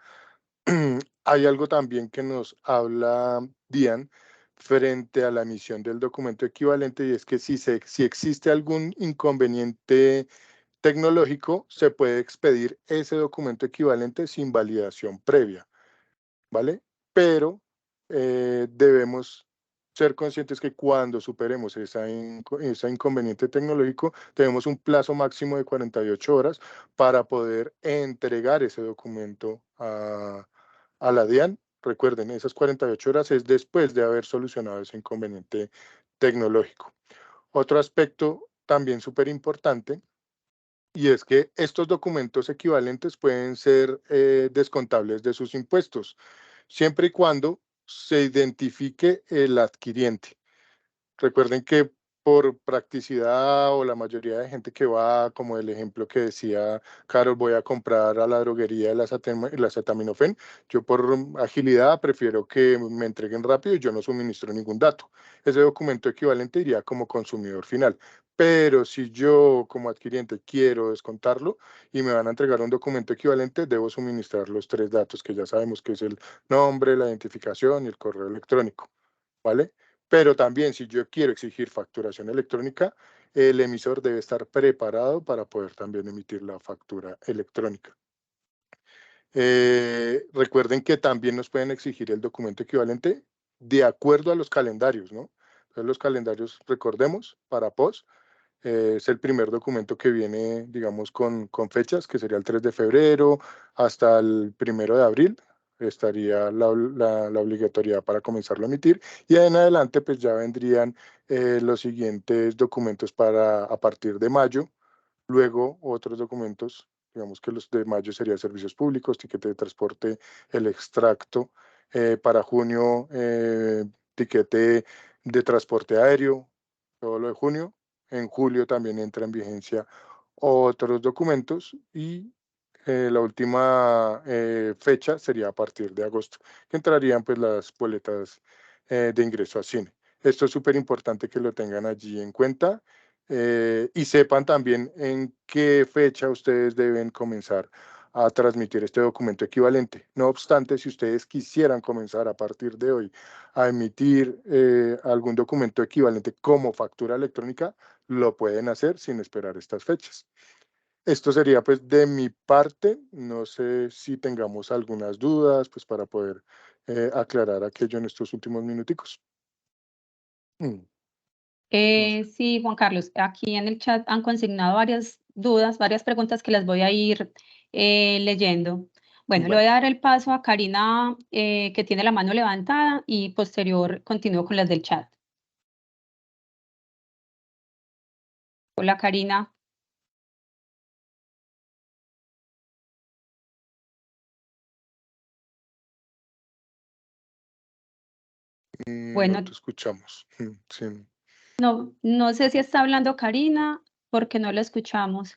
Hay algo también que nos habla DIAN frente a la emisión del documento equivalente y es que si existe algún inconveniente tecnológico, se puede expedir ese documento equivalente sin validación previa, ¿vale? Pero debemos ser conscientes que cuando superemos ese inconveniente tecnológico, tenemos un plazo máximo de 48 horas para poder entregar ese documento a la DIAN. Recuerden, esas 48 horas es después de haber solucionado ese inconveniente tecnológico. Otro aspecto también súper importante, y es que estos documentos equivalentes pueden ser descontables de sus impuestos, siempre y cuando se identifique el adquiriente. Recuerden que por practicidad o la mayoría de gente que va, como el ejemplo que decía Carol, voy a comprar a la droguería el acetaminofén, yo por agilidad prefiero que me entreguen rápido y yo no suministro ningún dato. Ese documento equivalente iría como consumidor final. Pero si yo como adquiriente quiero descontarlo y me van a entregar un documento equivalente, debo suministrar los 3 datos que ya sabemos que es el nombre, la identificación y el correo electrónico, ¿vale? Pero también si yo quiero exigir facturación electrónica, el emisor debe estar preparado para poder también emitir la factura electrónica. Recuerden que también nos pueden exigir el documento equivalente de acuerdo a los calendarios, ¿no? Entonces los calendarios, recordemos, para POS, es el primer documento que viene, digamos, con fechas, que sería el 3 de febrero hasta el 1 de abril, estaría la obligatoriedad para comenzarlo a emitir, y en adelante pues ya vendrían los siguientes documentos a partir de mayo, luego otros documentos, digamos que los de mayo serían servicios públicos, tiquete de transporte, el extracto, para junio, tiquete de transporte aéreo, todo lo de junio. En julio también entra en vigencia otros documentos y la última fecha sería a partir de agosto, que entrarían pues las boletas de ingreso a cine. Esto es súper importante que lo tengan allí en cuenta y sepan también en qué fecha ustedes deben comenzar a transmitir este documento equivalente. No obstante, si ustedes quisieran comenzar a partir de hoy a emitir algún documento equivalente como factura electrónica, lo pueden hacer sin esperar estas fechas. Esto sería pues de mi parte. No sé si tengamos algunas dudas pues para poder aclarar aquello en estos últimos minuticos. Sí, Juan Carlos, aquí en el chat han consignado varias dudas, varias preguntas que las voy a ir leyendo. Bueno, le voy a dar el paso a Karina, que tiene la mano levantada, y posterior continúo con las del chat. Hola, Karina. Bueno, no te escuchamos. Sí. no sé si está hablando Karina, porque no la escuchamos.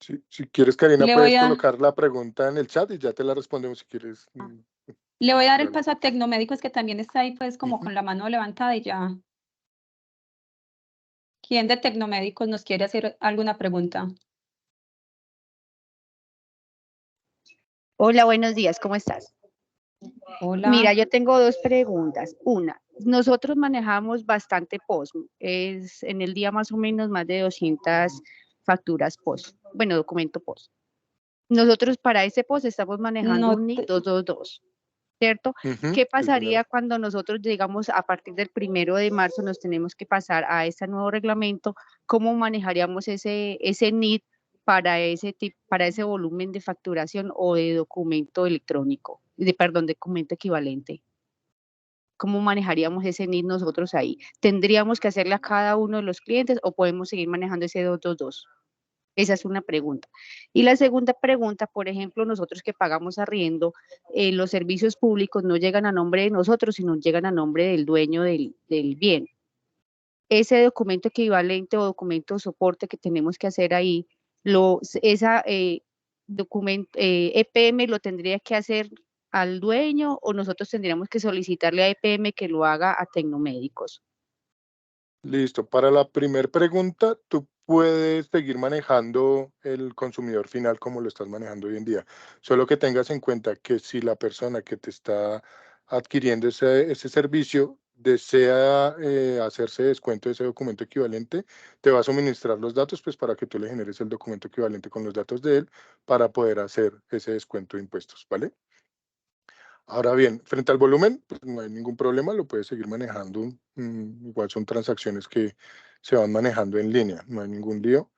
Si quieres, Karina, Le puedes voy a- colocar la pregunta en el chat y ya te la respondemos si quieres. Le voy a dar el Dale. paso a Tecnomédicos, que también está ahí, pues, como con la mano levantada, y ya. ¿Quién de Tecnomédicos nos quiere hacer alguna pregunta? Hola, buenos días, ¿cómo estás? Hola. Mira, yo tengo 2 preguntas. Una, nosotros manejamos bastante POS, es en el día más o menos más de 200 facturas POS, bueno, documento POS. Nosotros para ese POS estamos manejando No un NIC te- 222, ¿cierto? Ujú, ¿Qué el pasaría primero. cuando nosotros, digamos, a partir del 1 de marzo nos tenemos que pasar a este nuevo reglamento? ¿Cómo manejaríamos ese NID para para ese volumen de facturación o de documento electrónico, perdón, documento equivalente? ¿Cómo manejaríamos ese NID nosotros ahí? ¿Tendríamos que hacerle a cada uno de los clientes o podemos seguir manejando ese 222? Esa es una pregunta. Y la segunda pregunta, por ejemplo, nosotros que pagamos arriendo, los servicios públicos no llegan a nombre de nosotros, sino llegan a nombre del dueño del bien. Ese documento equivalente o documento de soporte que tenemos que hacer ahí, esa documento, EPM lo tendría que hacer al dueño o nosotros tendríamos que solicitarle a EPM que lo haga a Tecnomédicos. Listo. Para la primera pregunta, tú puedes seguir manejando el consumidor final como lo estás manejando hoy en día. Solo que tengas en cuenta que si la persona que te está adquiriendo ese servicio desea hacerse descuento de ese documento equivalente, te va a suministrar los datos pues para que tú le generes el documento equivalente con los datos de él para poder hacer ese descuento de impuestos, ¿vale? Ahora bien, frente al volumen, pues no hay ningún problema, lo puedes seguir manejando. Igual son transacciones que se van manejando en línea, no hay ningún lío.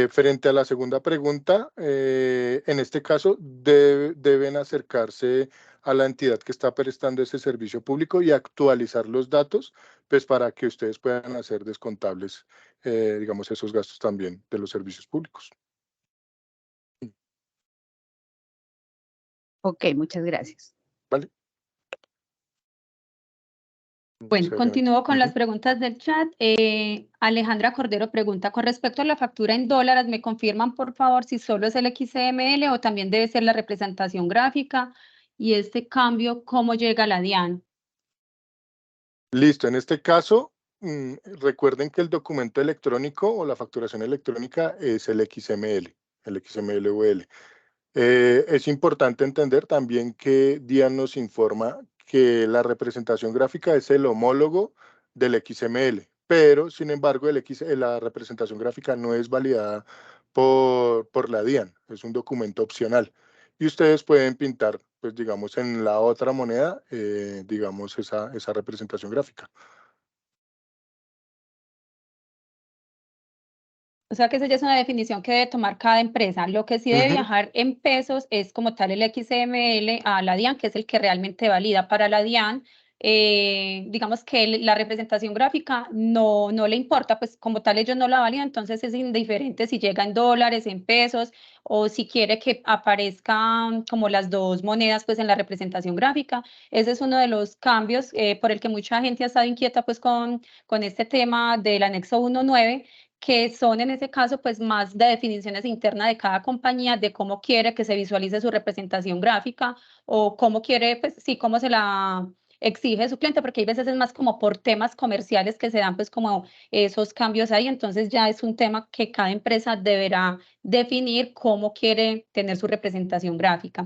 Frente a la segunda pregunta, en este caso deben acercarse a la entidad que está prestando ese servicio público y actualizar los datos, pues para que ustedes puedan hacer descontables, digamos, esos gastos también de los servicios públicos. Ok, muchas gracias. ¿Vale? Bueno, continúo con las Ujú. preguntas del chat. Alejandra Cordero pregunta, con respecto a la factura en dólares, ¿me confirman por favor si solo es el XML o también debe ser la representación gráfica? Y este cambio, ¿cómo llega a la DIAN? Listo, en este caso, recuerden que el documento electrónico o la facturación electrónica es el XML UL. Es importante entender también que DIAN nos informa que la representación gráfica es el homólogo del XML, pero sin embargo la representación gráfica no es validada por la DIAN, es un documento opcional. Y ustedes pueden pintar, pues digamos, en la otra moneda, digamos, esa representación gráfica. O sea que esa ya es una definición que debe tomar cada empresa. Lo que sí debe Ujú. viajar en pesos es como tal el XML a la DIAN, que es el que realmente valida. Para la DIAN, digamos que la representación gráfica no le importa, pues como tal ellos no la validan, entonces es indiferente si llega en dólares, en pesos, o si quiere que aparezcan como las dos monedas pues en la representación gráfica. Ese es uno de los cambios por el que mucha gente ha estado inquieta pues con este tema del anexo 1.9, que son en ese caso pues más de definiciones internas de cada compañía, de cómo quiere que se visualice su representación gráfica o cómo quiere, pues sí, cómo se la exige su cliente, porque hay veces es más como por temas comerciales que se dan pues como esos cambios ahí, entonces ya es un tema que cada empresa deberá definir cómo quiere tener su representación gráfica.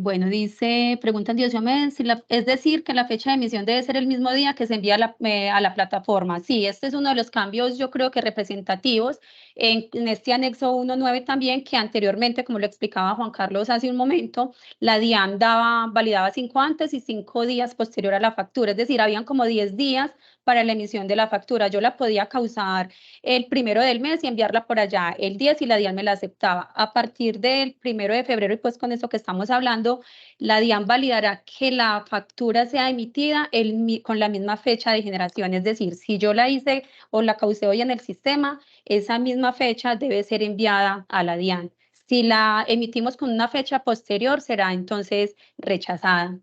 Bueno, dice, preguntan Diomedes, si es decir, que la fecha de emisión debe ser el mismo día que se envía a la plataforma. Sí, este es uno de los cambios, yo creo que representativos en este anexo 1.9 también, que anteriormente, como lo explicaba Juan Carlos hace un momento, la DIAN validaba 5 antes y 5 días posterior a la factura, es decir, habían como 10 días para la emisión de la factura. Yo la podía causar el 1 del mes y enviarla por allá el 10 y la DIAN me la aceptaba. A partir del 1 de febrero, y pues con eso que estamos hablando, la DIAN validará que la factura sea emitida con la misma fecha de generación. Es decir, si yo la hice o la causé hoy en el sistema, esa misma fecha debe ser enviada a la DIAN. Si la emitimos con una fecha posterior, será entonces rechazada.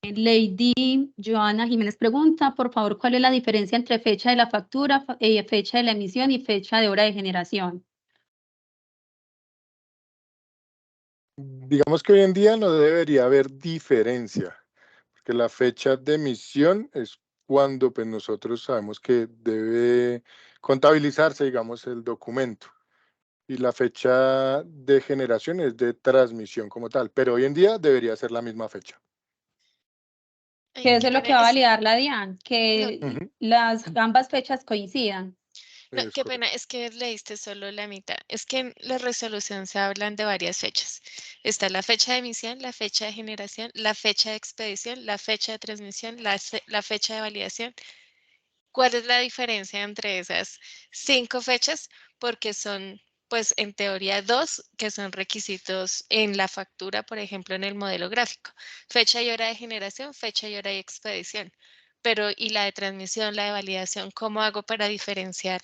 Lady Joana Jiménez pregunta, por favor, ¿cuál es la diferencia entre fecha de la factura, fecha de la emisión y fecha de hora de generación? Digamos que hoy en día no debería haber diferencia, porque la fecha de emisión es cuando pues, nosotros sabemos que debe contabilizarse, digamos, el documento. Y la fecha de generación es de transmisión como tal, pero hoy en día debería ser la misma fecha. Que eso qué es lo pena, que va a validar la DIAN, que Ujú. las ambas fechas coincidan. no, Es qué correcto. pena, es que leíste solo la mitad. Es que en la resolución se hablan de varias fechas. Está la fecha de emisión, la fecha de generación, la fecha de expedición, la fecha de transmisión, la fecha de validación. ¿Cuál es la diferencia entre esas 5 fechas? Porque son, pues en teoría, 2 que son requisitos en la factura, por ejemplo, en el modelo gráfico. Fecha y hora de generación, fecha y hora de expedición. Pero, ¿y la de transmisión, la de validación? ¿Cómo hago para diferenciar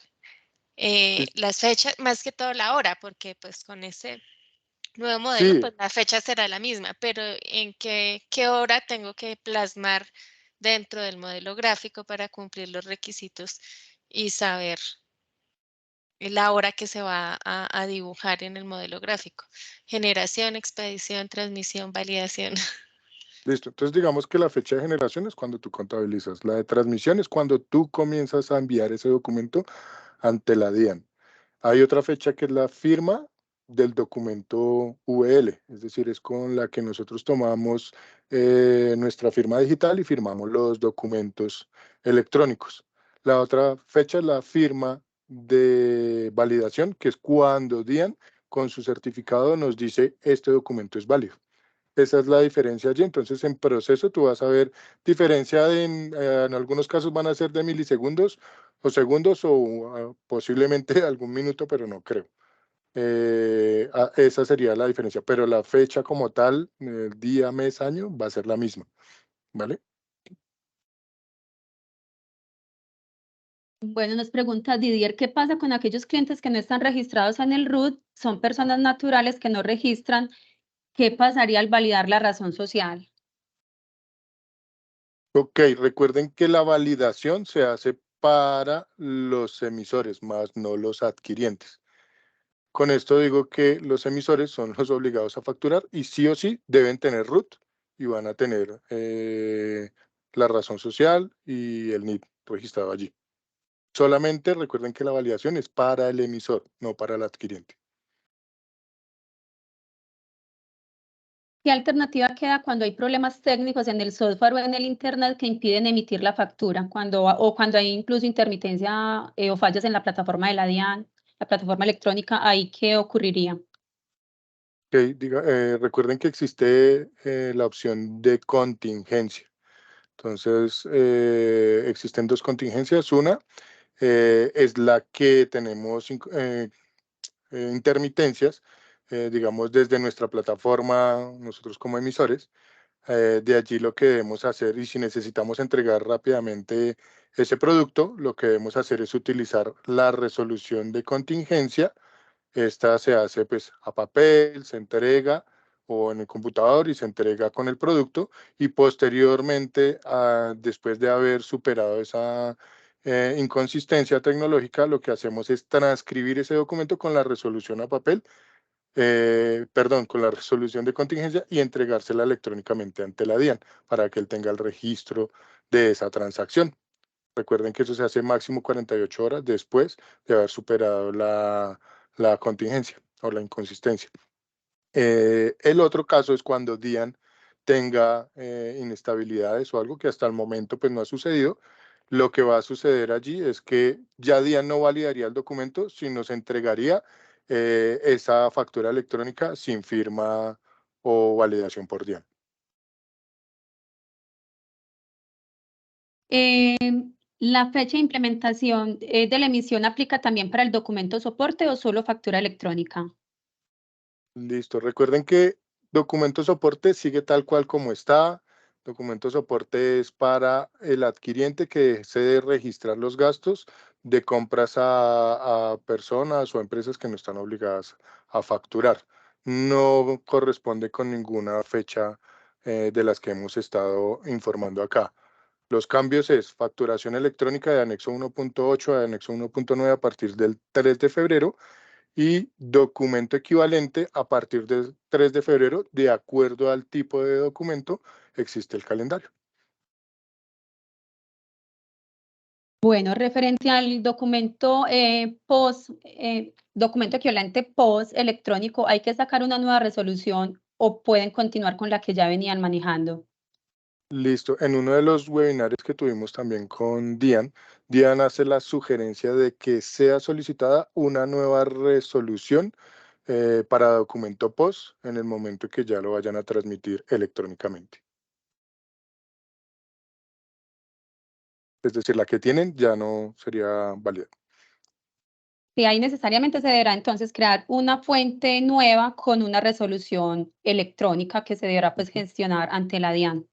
Listo. las fechas? Más que todo la hora, porque pues con ese nuevo modelo, Sí, pues la fecha será la misma, pero ¿en qué hora tengo que plasmar dentro del modelo gráfico para cumplir los requisitos y saber la hora que se va a dibujar en el modelo gráfico? Generación, expedición, transmisión, validación. listo. Entonces digamos que la fecha de generación es cuando tú contabilizas. La de transmisión es cuando tú comienzas a enviar ese documento ante la DIAN. Hay otra fecha que es la firma del documento VL, es decir, es con la que nosotros tomamos nuestra firma digital y firmamos los documentos electrónicos. La otra fecha es la firma de validación, que es cuando DIAN con su certificado nos dice este documento es válido. Esa es la diferencia allí. Entonces, en proceso tú vas a ver diferencia en algunos casos van a ser de milisegundos o segundos o posiblemente algún minuto, pero no creo. Esa sería la diferencia, pero la fecha como tal, el día, mes, año, va a ser la misma, ¿vale? Bueno, nos pregunta Didier, ¿qué pasa con aquellos clientes que no están registrados en el RUT? Son personas naturales que no registran. ¿Qué pasaría al validar la razón social? Ok, recuerden que la validación se hace para los emisores, más no los adquirientes. Con esto digo que los emisores son los obligados a facturar y sí o sí deben tener RUT y van a tener la razón social y el NID registrado allí. Solamente recuerden que la validación es para el emisor, no para el adquiriente. ¿Qué alternativa queda cuando hay problemas técnicos en el software o en el Internet que impiden emitir la factura? O cuando hay incluso intermitencia o fallas en la plataforma de la DIAN, la plataforma electrónica, ¿ahí qué ocurriría? Okay, recuerden que existe la opción de contingencia. Entonces, existen dos contingencias. Una es la que tenemos intermitencias, digamos, desde nuestra plataforma, nosotros como emisores. De allí lo que debemos hacer, y si necesitamos entregar rápidamente ese producto, lo que debemos hacer es utilizar la resolución de contingencia. Esta se hace pues a papel, se entrega o en el computador y se entrega con el producto y posteriormente, después de haber superado esa inconsistencia tecnológica, lo que hacemos es transcribir ese documento con la resolución a papel, perdón, con la resolución de contingencia y entregársela electrónicamente ante la DIAN para que él tenga el registro de esa transacción. Recuerden que eso se hace máximo 48 horas después de haber superado la contingencia o la inconsistencia. El otro caso es cuando DIAN tenga inestabilidades o algo que hasta el momento pues no ha sucedido. Lo que va a suceder allí es que ya DIAN no validaría el documento, sino se entregaría esa factura electrónica sin firma o validación por DIAN. ¿La fecha de implementación de la emisión aplica también para el documento soporte o solo factura electrónica? Listo. Recuerden que documento soporte sigue tal cual como está. Documento soporte es para el adquiriente que desee registrar los gastos de compras a personas o empresas que no están obligadas a facturar. No corresponde con ninguna fecha de las que hemos estado informando acá. Los cambios es facturación electrónica de anexo 1.8 a anexo 1.9 a partir del 3 de febrero y documento equivalente a partir del 3 de febrero, de acuerdo al tipo de documento, existe el calendario. Bueno, referente al documento documento equivalente post electrónico, ¿hay que sacar una nueva resolución o pueden continuar con la que ya venían manejando? Listo. En uno de los webinarios que tuvimos también con Dian hace la sugerencia de que sea solicitada una nueva resolución para documento POS en el momento que ya lo vayan a transmitir electrónicamente. Es decir, la que tienen ya no sería válida. Sí, ahí necesariamente se deberá entonces crear una fuente nueva con una resolución electrónica que se deberá pues gestionar ante la DIAN.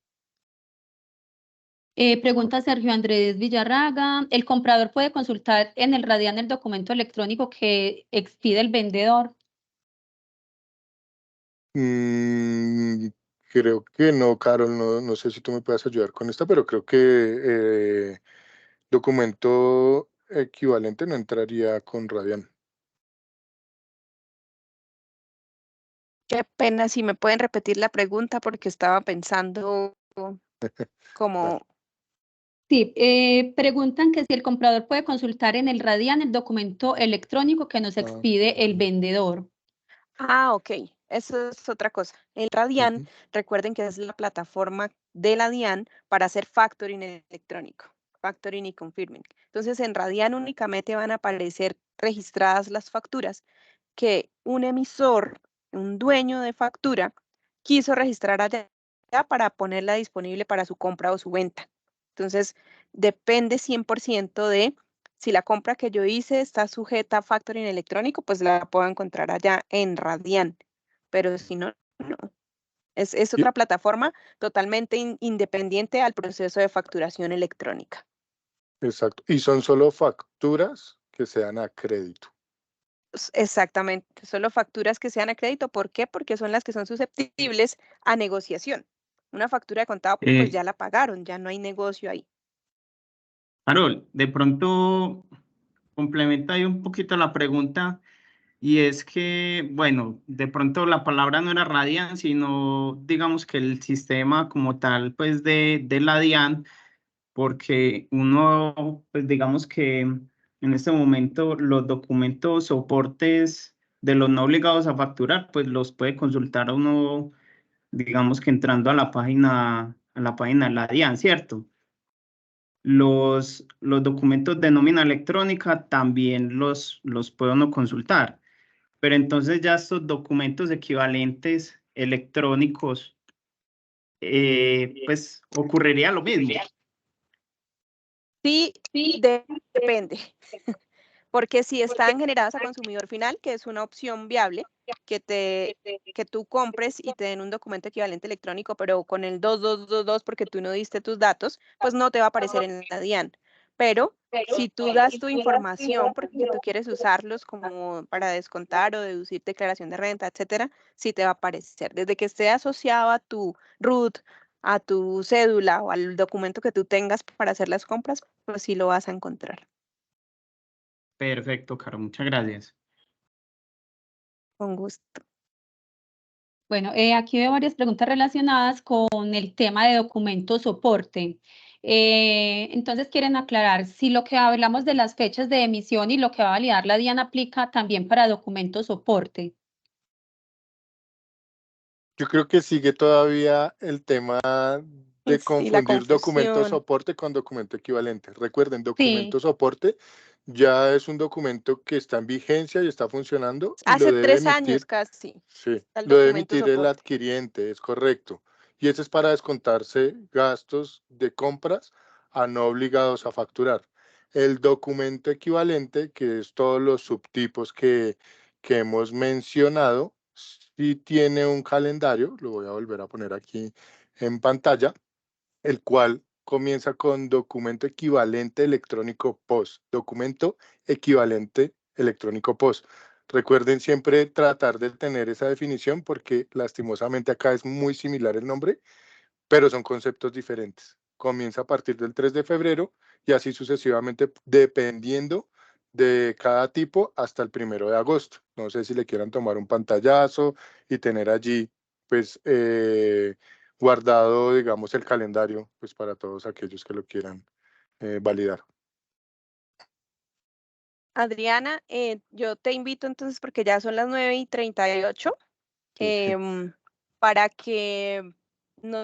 Pregunta Sergio Andrés Villarraga. ¿El comprador puede consultar en el RADIAN el documento electrónico que expide el vendedor? Creo que no, Carol, no sé si tú me puedes ayudar con esta, pero creo que documento equivalente no entraría con Radian. Qué pena si me pueden repetir la pregunta porque estaba pensando como... Sí, preguntan que si el comprador puede consultar en el RADIAN el documento electrónico que nos expide el vendedor. Ah, ok. Eso es otra cosa. El Radian, Ujú. recuerden que es la plataforma de la DIAN para hacer factoring electrónico, factoring y confirming. Entonces, en Radian únicamente van a aparecer registradas las facturas que un emisor, un dueño de factura, quiso registrar allá para ponerla disponible para su compra o su venta. Entonces, depende 100% de si la compra que yo hice está sujeta a factoring electrónico, pues la puedo encontrar allá en Radian. Pero si no, no. Es Y- otra plataforma totalmente independiente al proceso de facturación electrónica. Exacto. Y son solo facturas que sean a crédito. Exactamente. Solo facturas que sean a crédito. ¿Por qué? Porque son las que son susceptibles a negociación. Una factura de contado, pues ya la pagaron, ya no hay negocio ahí. Carol, de pronto complementa ahí un poquito la pregunta y es que, bueno, de pronto la palabra no era Radian, sino digamos que el sistema como tal, pues de la DIAN, porque uno, pues digamos que en este momento los documentos, soportes de los no obligados a facturar, pues los puede consultar uno, digamos que entrando a la página de la DIAN, ¿cierto? Los documentos de nómina electrónica también los puede uno consultar, pero entonces ya estos documentos equivalentes electrónicos, pues ocurriría lo mismo. Sí, depende. Porque si están generadas a consumidor final, que es una opción viable, que tú compres y te den un documento equivalente electrónico, pero con el 2222 porque tú no diste tus datos, pues no te va a aparecer en la DIAN. Pero si tú das tu información porque tú quieres usarlos como para descontar o deducir declaración de renta, etcétera, sí te va a aparecer. Desde que esté asociado a tu RUT, a tu cédula o al documento que tú tengas para hacer las compras, pues sí lo vas a encontrar. Perfecto, Caro, muchas gracias. Con gusto. Bueno, aquí veo varias preguntas relacionadas con el tema de documento soporte. Entonces quieren aclarar si lo que hablamos de las fechas de emisión y lo que va a validar la DIAN aplica también para documento soporte. Yo creo que sigue todavía el tema de Sí, la confundir documento confusión. soporte con documento equivalente. Recuerden, documento Sí, soporte ya es un documento que está en vigencia y está funcionando y lo Hace debe 3 años emitir, casi, sí, el lo debe documento emitir el soporte. adquiriente, es correcto. Y ese es para descontarse gastos de compras a no obligados a facturar. El documento equivalente, que es todos los subtipos que hemos mencionado, sí tiene un calendario, lo voy a volver a poner aquí en pantalla, el cual comienza con documento equivalente electrónico POS, documento equivalente electrónico POS. Recuerden siempre tratar de tener esa definición porque lastimosamente acá es muy similar el nombre, pero son conceptos diferentes. Comienza a partir del 3 de febrero y así sucesivamente dependiendo de cada tipo hasta el 1 de agosto. No sé si le quieran tomar un pantallazo y tener allí pues guardado, digamos, el calendario pues para todos aquellos que lo quieran validar. Adriana, yo te invito entonces, porque ya son las 9:38, Sí. para que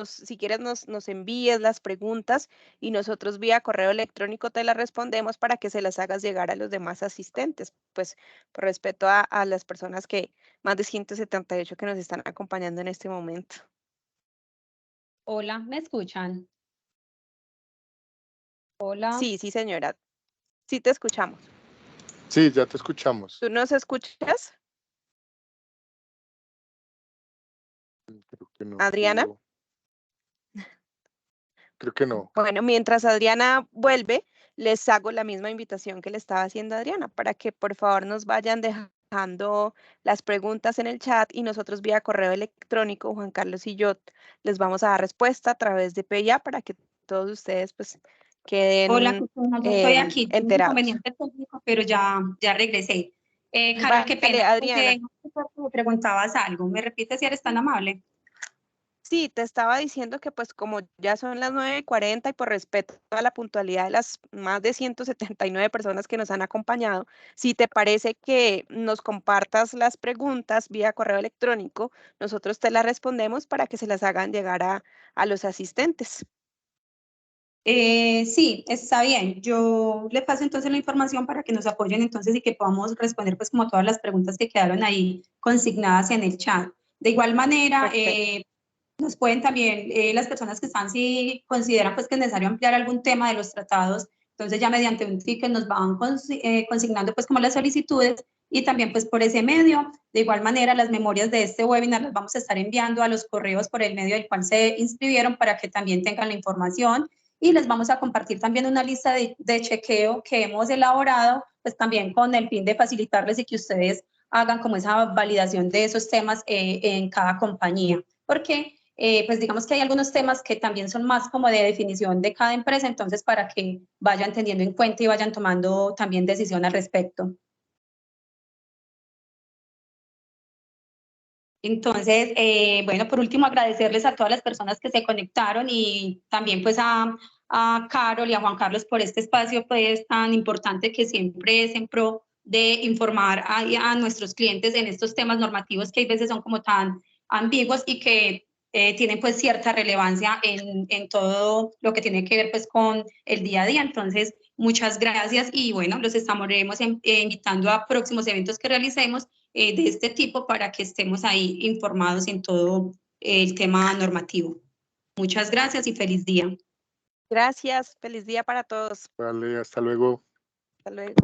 si quieres nos envíes las preguntas y nosotros vía correo electrónico te las respondemos para que se las hagas llegar a los demás asistentes, pues por respeto a las personas más de 178 que nos están acompañando en este momento. Hola, ¿me escuchan? Hola. Sí, señora. Sí te escuchamos. Sí, ya te escuchamos. ¿Tú nos escuchas? Creo que no. Adriana. Creo que no. Bueno, mientras Adriana vuelve, les hago la misma invitación que le estaba haciendo a Adriana para que por favor nos vayan dejando las preguntas en el chat y nosotros vía correo electrónico, Juan Carlos y yo, les vamos a dar respuesta a través de PIA para que todos ustedes pues queden Hola, Cristina, yo estoy aquí. Tengo un enterados. inconveniente técnico, pero ya regresé. Carol, qué Vale, pena. Adriana. Me preguntabas algo. ¿Me repites si eres tan amable? Sí, te estaba diciendo que pues como ya son las 9:40 y por respeto a la puntualidad de las más de 179 personas que nos han acompañado, si te parece que nos compartas las preguntas vía correo electrónico, nosotros te las respondemos para que se las hagan llegar a los asistentes. Sí, está bien. Yo le paso entonces la información para que nos apoyen entonces y que podamos responder pues como todas las preguntas que quedaron ahí consignadas en el chat. De igual manera, nos pueden también, las personas que están, si consideran pues que es necesario ampliar algún tema de los tratados, entonces ya mediante un ticket nos van consignando pues como las solicitudes y también pues por ese medio. De igual manera, las memorias de este webinar las vamos a estar enviando a los correos por el medio del cual se inscribieron para que también tengan la información y les vamos a compartir también una lista de chequeo que hemos elaborado pues también con el fin de facilitarles y que ustedes hagan como esa validación de esos temas en cada compañía. Porque pues digamos que hay algunos temas que también son más como de definición de cada empresa, entonces para que vayan teniendo en cuenta y vayan tomando también decisión al respecto. Entonces, bueno, por último, agradecerles a todas las personas que se conectaron y también pues a Carol y a Juan Carlos por este espacio pues tan importante que siempre es en pro de informar a nuestros clientes en estos temas normativos que a veces son como tan ambiguos y que tienen pues cierta relevancia en todo lo que tiene que ver pues con el día a día. Entonces, muchas gracias y bueno, los estaremos invitando a próximos eventos que realicemos de este tipo para que estemos ahí informados en todo el tema normativo. Muchas gracias y feliz día. Gracias, feliz día para todos. Vale, hasta luego. Hasta luego.